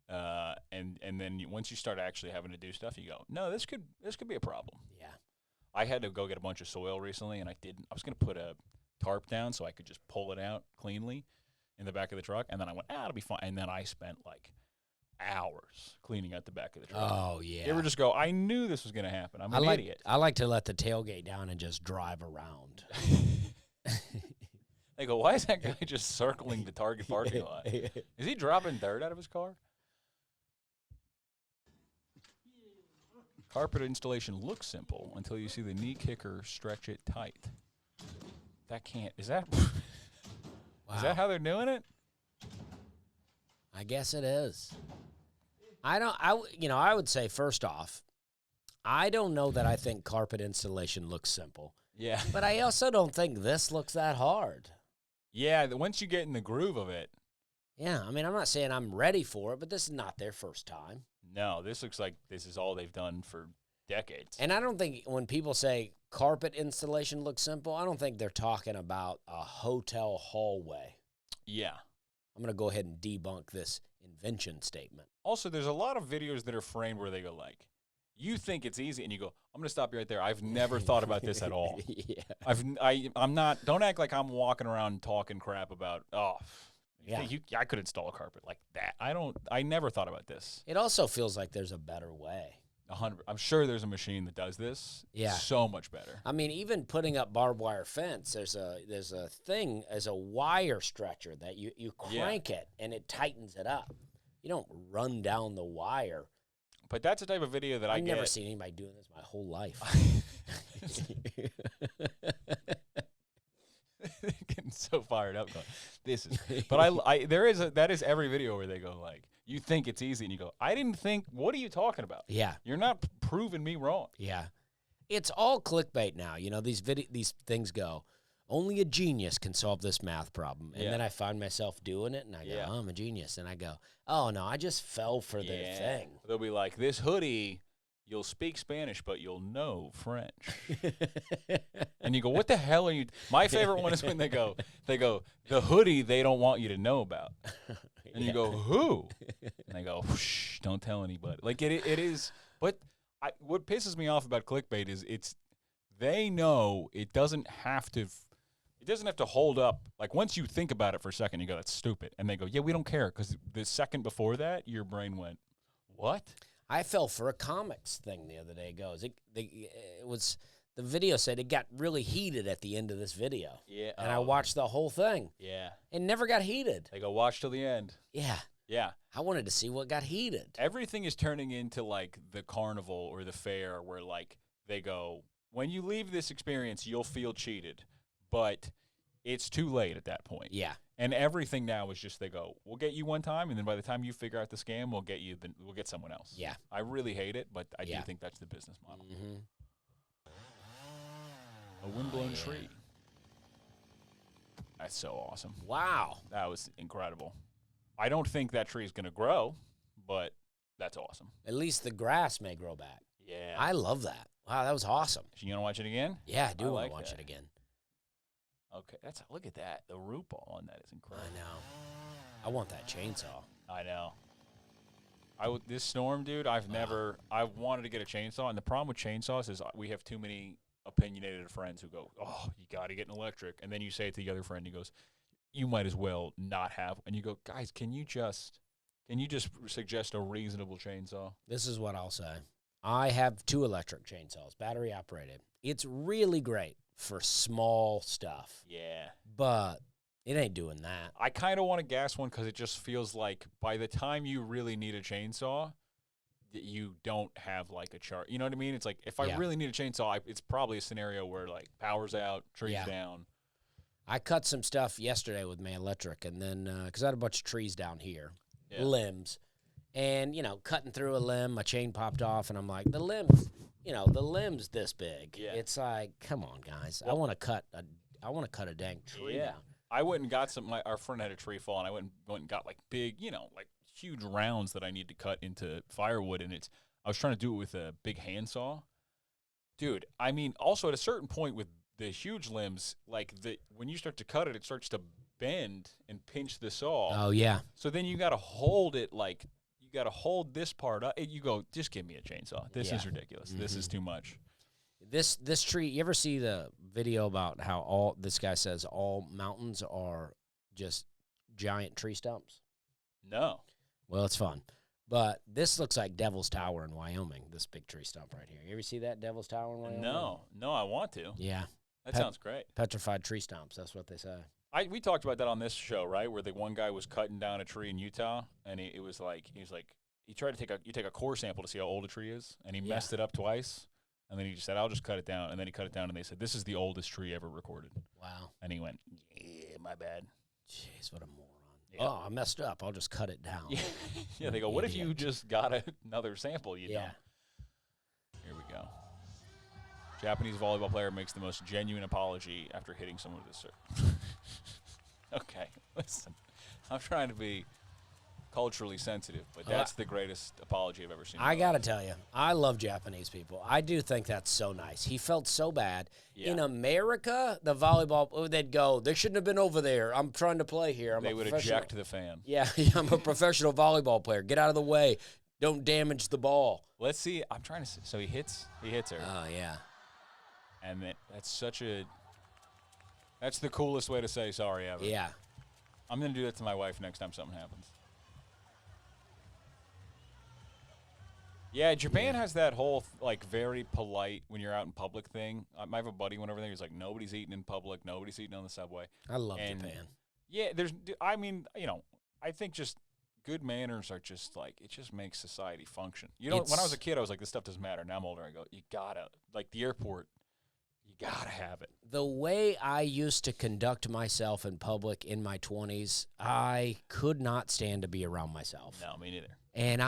and then once you start actually having to do stuff, you go, no, this could be a problem. Yeah. I had to go get a bunch of soil recently, and I didn't. I was going to put a tarp down so I could just pull it out cleanly in the back of the truck, and then I went, it'll be fine. And then I spent like hours cleaning out the back of the truck. Oh, yeah. You ever just go, I knew this was going to happen. I'm an idiot. I like to let the tailgate down and just drive around. They go, why is that guy just circling the Target parking lot? Is he dropping dirt out of his car? Carpet installation looks simple until you see the knee kicker stretch it tight. That can't. Is that? Wow. Is that how they're doing it? I guess it is. I would say first off, I don't know that I think carpet installation looks simple. Yeah. But I also don't think this looks that hard. Yeah, once you get in the groove of it. Yeah, I mean, I'm not saying I'm ready for it, but this is not their first time. No, this looks like this is all they've done for decades. And I don't think when people say carpet installation looks simple, I don't think they're talking about a hotel hallway. Yeah. I'm going to go ahead and debunk this invention statement. Also, there's a lot of videos that are framed where they go like, you think it's easy, and you go, I'm going to stop you right there. I've never thought about this at all. Yeah. I'm not, don't act like I'm walking around talking crap about, Yeah. I could install a carpet like that. I never thought about this. It also feels like there's a better way. 100. I'm sure there's a machine that does this. Yeah. So much better. I mean, even putting up barbed wire fence, there's a thing as a wire stretcher that you crank it and it tightens it up. You don't run down the wire. But that's the type of video that I've never seen anybody doing this my whole life. Getting so fired up. Going, this is. But that is every video where they go like, you think it's easy, and you go, I didn't think. What are you talking about? Yeah. You're not proving me wrong. Yeah. It's all clickbait now. You know, these things go, only a genius can solve this math problem. And then I find myself doing it, and I go, oh, I'm a genius. And I go, oh, no, I just fell for the thing. They'll be like, this hoodie, you'll speak Spanish, but you'll know French. And you go, what the hell are you? My favorite one is when they go, the hoodie they don't want you to know about. And you go, who? And they go, shh, don't tell anybody. Like, it is, but what pisses me off about clickbait is they know it doesn't have to hold up. Like, once you think about it for a second, you go, that's stupid. And they go, yeah, we don't care. Because the second before that, your brain went, what? I fell for a comics thing the other day. The video said it got really heated at the end of this video. Yeah. And I watched the whole thing. Yeah. It never got heated. They go, watch till the end. Yeah. Yeah. I wanted to see what got heated. Everything is turning into, like, the carnival or the fair where, like, they go, when you leave this experience, you'll feel cheated. But it's too late at that point. Yeah. And everything now is just they go, we'll get you one time, and then by the time you figure out the scam, we'll get someone else. Yeah. I really hate it, but I do think that's the business model. Mm-hmm. A windblown tree. That's so awesome. Wow. That was incredible. I don't think that tree is going to grow, but that's awesome. At least the grass may grow back. Yeah. I love that. Wow, that was awesome. You want to watch it again? Yeah, I do want like to watch that. it again. Okay, look at that. The root ball on that is incredible. I know. I want that chainsaw. I know. This storm, dude, I've wanted to get a chainsaw, and the problem with chainsaws is we have too many opinionated friends who go, oh, you got to get an electric. And then you say it to the other friend, he goes, you might as well not have. And you go, guys, can you just suggest a reasonable chainsaw? This is what I'll say. I have 2 electric chainsaws, battery operated. It's really great for small stuff. Yeah. But it ain't doing that. I kind of want a gas one because it just feels like by the time you really need a chainsaw, you don't have like a charge. You know what I mean? It's like if I really need a chainsaw, it's probably a scenario where like power's out, trees down. I cut some stuff yesterday with my electric, and then because I had a bunch of trees down here, limbs, and cutting through a limb, my chain popped off, and I'm like, the limb's this big. Yeah. It's like, come on, guys, I want to cut a dang tree down. I went and got our friend had a tree fall, and I went and got like big, like huge rounds that I need to cut into firewood, and I was trying to do it with a big handsaw. Dude, I mean, also at a certain point with the huge limbs, like when you start to cut it, it starts to bend and pinch the saw. Oh yeah. So then you got to hold it like you got to hold this part up. You go, just give me a chainsaw. This is ridiculous. This is too much. This tree. You ever see the video about how this guy says all mountains are just giant tree stumps? No. Well, it's fun. But this looks like Devil's Tower in Wyoming, this big tree stump right here. You ever see that, Devil's Tower in Wyoming? No, I want to. Yeah. That sounds great. Petrified tree stumps, that's what they say. We talked about that on this show, right? Where the one guy was cutting down a tree in Utah, and he tried to take a core sample to see how old a tree is, and he messed it up twice, and then he just said, I'll just cut it down, and then he cut it down, and they said, this is the oldest tree ever recorded. Wow. And he went, yeah, my bad. Jeez, what a moron. Yeah. Oh, I messed up. I'll just cut it down. Yeah, they go, what if you just got another sample? You don't. Here we go. Japanese volleyball player makes the most genuine apology after hitting someone with a serve. Okay, listen. I'm trying to be culturally sensitive, but that's the greatest apology I've ever seen. I got to tell you, I love Japanese people. I do think that's so nice. He felt so bad. Yeah. In America, the volleyball, they'd go, they shouldn't have been over there. I'm trying to play here. They would eject the fan. Yeah, I'm a professional volleyball player. Get out of the way. Don't damage the ball. Let's see. I'm trying to see. So he hits her. Oh, yeah. And that's the coolest way to say sorry ever. Yeah. I'm going to do that to my wife next time something happens. Yeah, Japan has that whole, very polite when you're out in public thing. I have a buddy went over there. He's like, nobody's eating in public. Nobody's eating on the subway. I love Japan. Yeah, I think just good manners are just, it just makes society function. When I was a kid, I was like, this stuff doesn't matter. Now I'm older. I go, you gotta, the airport, you gotta have it. The way I used to conduct myself in public in my 20s, I could not stand to be around myself. No, me neither. And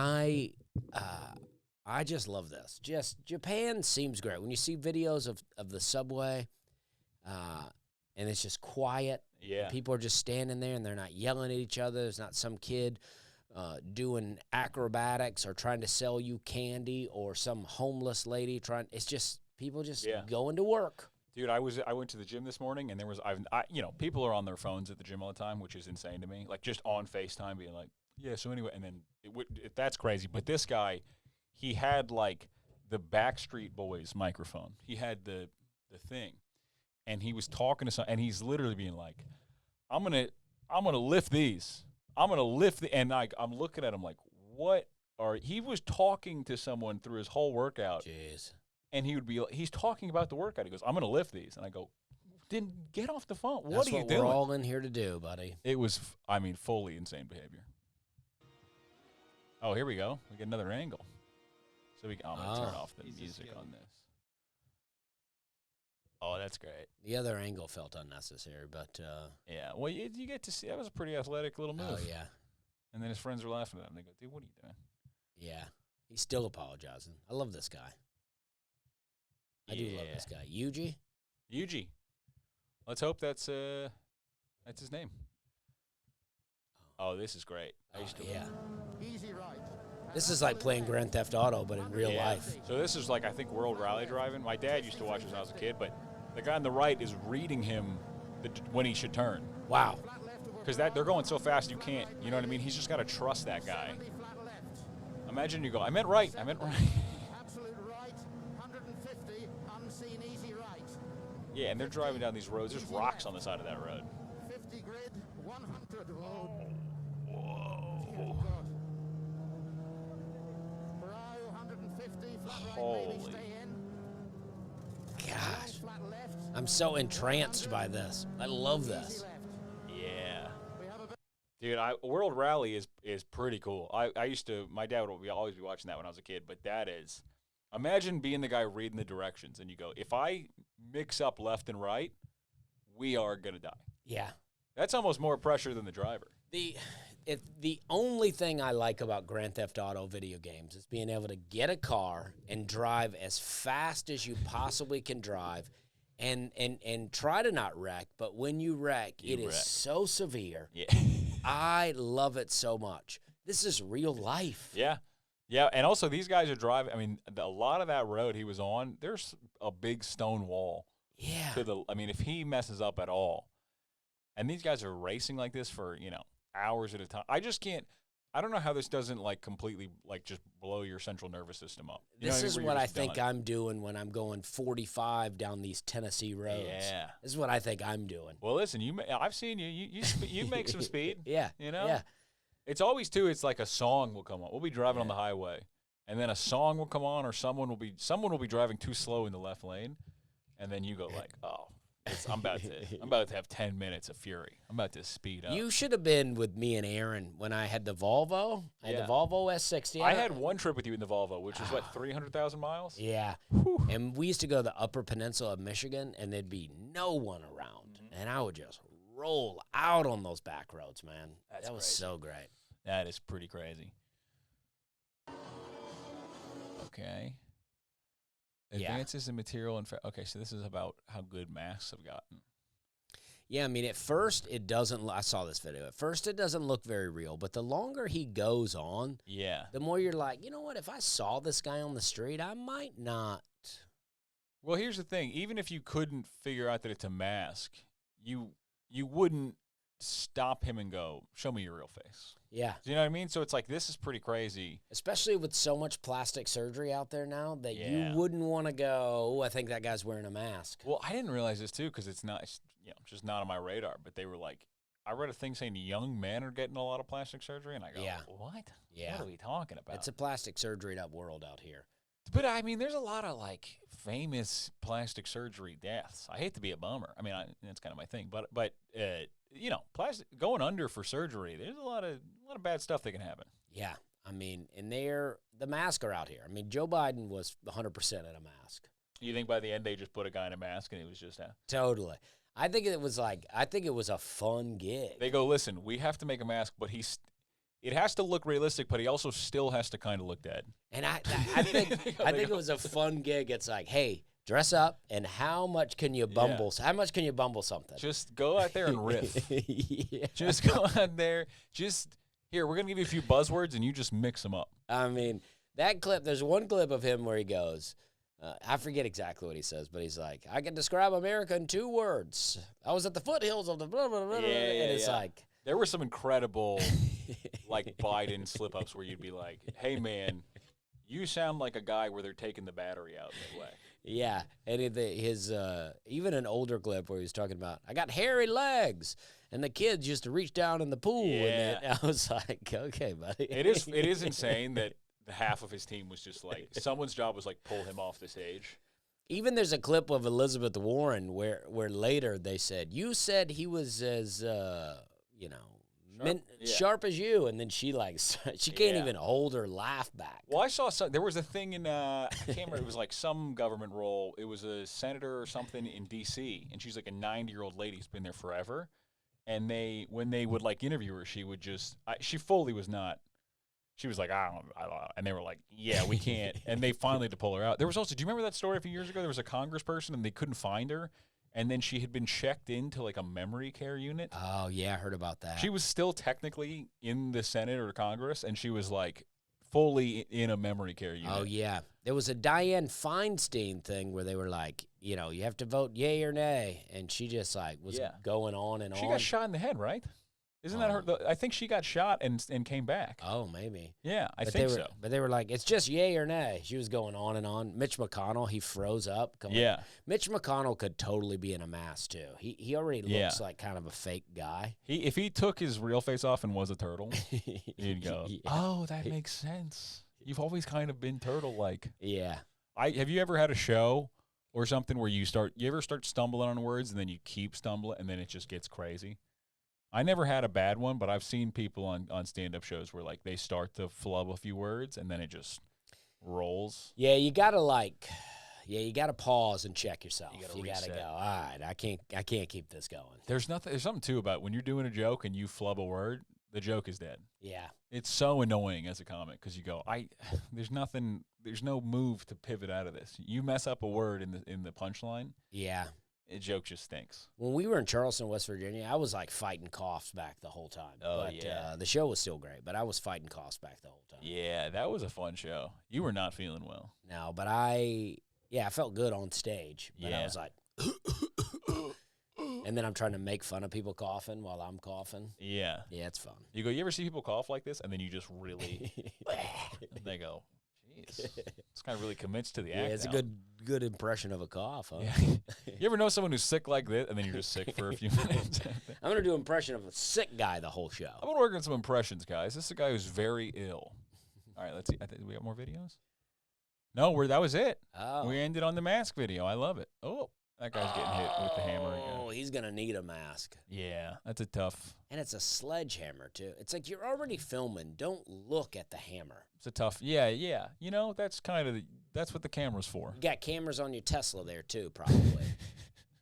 I just love this. Japan seems great. When you see videos of the subway, and it's just quiet. Yeah. People are just standing there, and they're not yelling at each other. There's not some kid doing acrobatics or trying to sell you candy or some homeless lady trying. It's just people just going to work. Dude, I went to the gym this morning, and there was people are on their phones at the gym all the time, which is insane to me. Just on FaceTime, being like, yeah. So anyway, and then that's crazy. But this guy, he had the Backstreet Boys microphone. He had the thing, and he was talking to some, and he's literally being like, I'm gonna lift these. I'm gonna lift the, and I'm looking at him like, what are? He was talking to someone through his whole workout. Jeez. And he's talking about the workout. He goes, I'm gonna lift these, and I go, then get off the phone. What are you doing? That's what we're all in here to do, buddy. It was, fully insane behavior. Oh, here we go. We get another angle. So I'm going to turn off the music on this. Oh, that's great. The other angle felt unnecessary, but... yeah, well, you get to see, that was a pretty athletic little move. Oh, yeah. And then his friends were laughing at him. They go, dude, what are you doing? Yeah. He's still apologizing. I love this guy. I do love this guy. Yuji. Let's hope that's his name. Oh, this is great. I used to Easy ride. This is like playing Grand Theft Auto, but in real life. So this is I think World Rally Driving. My dad used to watch this when I was a kid, but the guy on the right is reading him when he should turn. Wow. Because they're going so fast you can't, you know what I mean? He's just got to trust that guy. Imagine you go, I meant right. Absolute right, 150, unseen easy right. Yeah, and they're driving down these roads. There's rocks on the side of that road. 50 grid, 100. Whoa. Whoa. Bro, 150, flat right, Holy. maybe stay in. Gosh. Flat left. I'm so entranced by this. I love this. Yeah. Dude, World Rally is pretty cool. My dad would always be watching that when I was a kid, but that is, imagine being the guy reading the directions, and you go, if I mix up left and right, we are going to die. Yeah. That's almost more pressure than the driver. The only thing I like about Grand Theft Auto video games is being able to get a car and drive as fast as you possibly can drive and try to not wreck, but when you wreck, it is so severe. Yeah. I love it so much. This is real life. Yeah. Yeah, and also these guys are driving. I mean, a lot of that road he was on, there's a big stone wall. Yeah. I mean, if he messes up at all, and these guys are racing like this for, hours at a time. I just can't. I don't know how this doesn't completely just blow your central nervous system up. This is what I think I'm doing when I'm going 45 down these Tennessee roads. Yeah. This is what I think I'm doing. Well, listen, I've seen you. You make some speed. Yeah. Yeah. It's always too. It's like a song will come on. We'll be driving on the highway, and then a song will come on, or someone will be driving too slow in the left lane, and then you go oh. I'm about to have 10 minutes of fury. I'm about to speed up. You should have been with me and Aaron when I had the Volvo. I had the Volvo S60. I had one trip with you in the Volvo, which was 300,000 miles? Yeah. Whew. And we used to go to the Upper Peninsula of Michigan, and there'd be no one around. And I would just roll out on those back roads, man. That was so great. That is pretty crazy. Okay. Advances in material and okay, so this is about how good masks have gotten. Yeah, I mean, at first it doesn't. I saw this video. At first it doesn't look very real, but the longer he goes on, the more you're like, you know what? If I saw this guy on the street, I might not. Well, here's the thing: even if you couldn't figure out that it's a mask, you wouldn't stop him and go, "Show me your real face." Yeah. Do you know what I mean? So it's like, this is pretty crazy. Especially with so much plastic surgery out there now that you wouldn't want to go, I think that guy's wearing a mask. Well, I didn't realize this, too, because it's just not on my radar. But they were like, I read a thing saying young men are getting a lot of plastic surgery. And I go, what? Yeah. What are we talking about? It's a plastic surgery-up world out here. But, I mean, there's a lot of, famous plastic surgery deaths. I hate to be a bummer. I mean, that's kind of my thing. But plastic going under for surgery, there's a lot of bad stuff that can happen. Yeah. I mean, and the masks are out here. I mean, Joe Biden was 100% in a mask. You think by the end they just put a guy in a mask and it was just Totally. I think it was a fun gig. They go, listen, we have to make a mask, but it has to look realistic, but he also still has to kind of look dead. And I think it was a fun gig. It's like, hey, dress up, and how much can you bumble? Yeah. How much can you bumble something? Just go out there and riff. Just go out there. Here, we're going to give you a few buzzwords, and you just mix them up. I mean, that clip, there's one clip of him where he goes, I forget exactly what he says, but he's like, I can describe America in 2 words. I was at the foothills of the blah, blah, blah, and it's like. There were some incredible, Biden slip-ups where you'd be like, hey, man, you sound like a guy where they're taking the battery out midway. Yeah, and his even an older clip where he was talking about, I got hairy legs, and the kids used to reach down in the pool. Yeah. And I was like, okay, buddy. It is insane that half of his team was just someone's job was pull him off the stage. Even there's a clip of Elizabeth Warren where later they said, you said he was as, sharp as you, and then she can't even hold her laugh back. Well, I saw there was a thing in I can't remember, it was some government role. It was a senator or something in D.C. and she's a 90-year-old lady who's been there forever. And when they would interview her, she would just she fully was not. She was like, I don't know, and they were like, yeah, we can't. And they finally had to pull her out. There was also, do you remember that story a few years ago? There was a congressperson and they couldn't find her. And then she had been checked into a memory care unit. Oh, yeah, I heard about that. She was still technically in the Senate or Congress, and she was fully in a memory care unit. Oh, yeah. There was a Dianne Feinstein thing where they were like, you have to vote yay or nay. And she just was going on and on. She got shot in the head, right? Isn't that her? I think she got shot and came back. Oh, maybe. Yeah, I think so. But they were like, it's just yay or nay. She was going on and on. Mitch McConnell, he froze up. Mitch McConnell could totally be in a mask, too. He already looks like kind of a fake guy. If he took his real face off and was a turtle, he'd go, oh, that makes sense. You've always kind of been turtle-like. Yeah. Have you ever had a show or something where you ever start stumbling on words and then you keep stumbling and then it just gets crazy? I never had a bad one, but I've seen people on stand-up shows where they start to flub a few words and then it just rolls. Yeah, you gotta pause and check yourself. You gotta go, all right, I can't keep this going. There's something too about when you're doing a joke and you flub a word, the joke is dead. Yeah. It's so annoying as a comic because you go, there's no move to pivot out of this. You mess up a word in the punchline. Yeah. The joke just stinks. When we were in Charleston, West Virginia, I was fighting coughs back the whole time. Oh, but, yeah. The show was still great, but I was fighting coughs back the whole time. Yeah, that was a fun show. You were not feeling well. No, but I felt good on stage. But I was like, And then I'm trying to make fun of people coughing while I'm coughing. Yeah. Yeah, it's fun. You ever see people cough like this, and then you just really, and they go, jeez. This guy really commits to the act. Yeah, it's now. a good impression of a cough, huh? Yeah. You ever know someone who's sick like this, and then you're just sick for a few minutes? I'm going to do an impression of a sick guy the whole show. I'm going to work on some impressions, guys. This is a guy who's very ill. All right, let's see. Do we have more videos? No, that was it. Oh. We ended on the mask video. I love it. Oh, that guy's getting hit with the hammer again. Oh, he's going to need a mask. Yeah, that's a tough. And it's a sledgehammer, too. It's like you're already filming. Don't look at the hammer. It's a tough. Yeah. You know, that's kind of that's what the camera's for. You got cameras on your Tesla there, too, probably.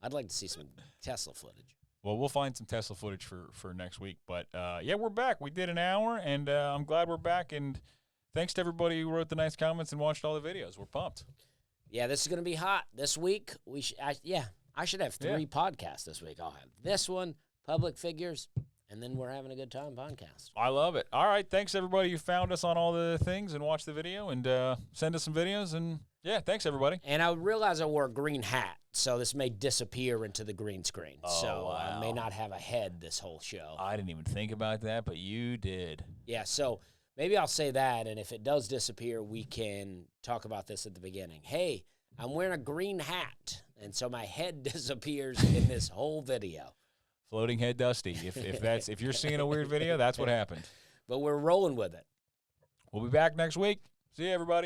I'd like to see some Tesla footage. Well, we'll find some Tesla footage for next week. But, yeah, we're back. We did an hour, and I'm glad we're back. And thanks to everybody who wrote the nice comments and watched all the videos. We're pumped. Yeah, this is going to be hot. This week, I should have 3 podcasts this week. I'll have this one, Public Figures, and then we're having a good time podcast. I love it. All right, thanks everybody who found us on all the things and watched the video and send us some videos. And, yeah, thanks everybody. And I realize I wore a green hat, so this may disappear into the green screen. Oh, so wow. I may not have a head this whole show. I didn't even think about that, but you did. Yeah, so maybe I'll say that, and if it does disappear, we can talk about this at the beginning. Hey, I'm wearing a green hat, and so my head disappears in this whole video. Floating head Dusty. If you're seeing a weird video, that's what happened. But we're rolling with it. We'll be back next week. See you, everybody.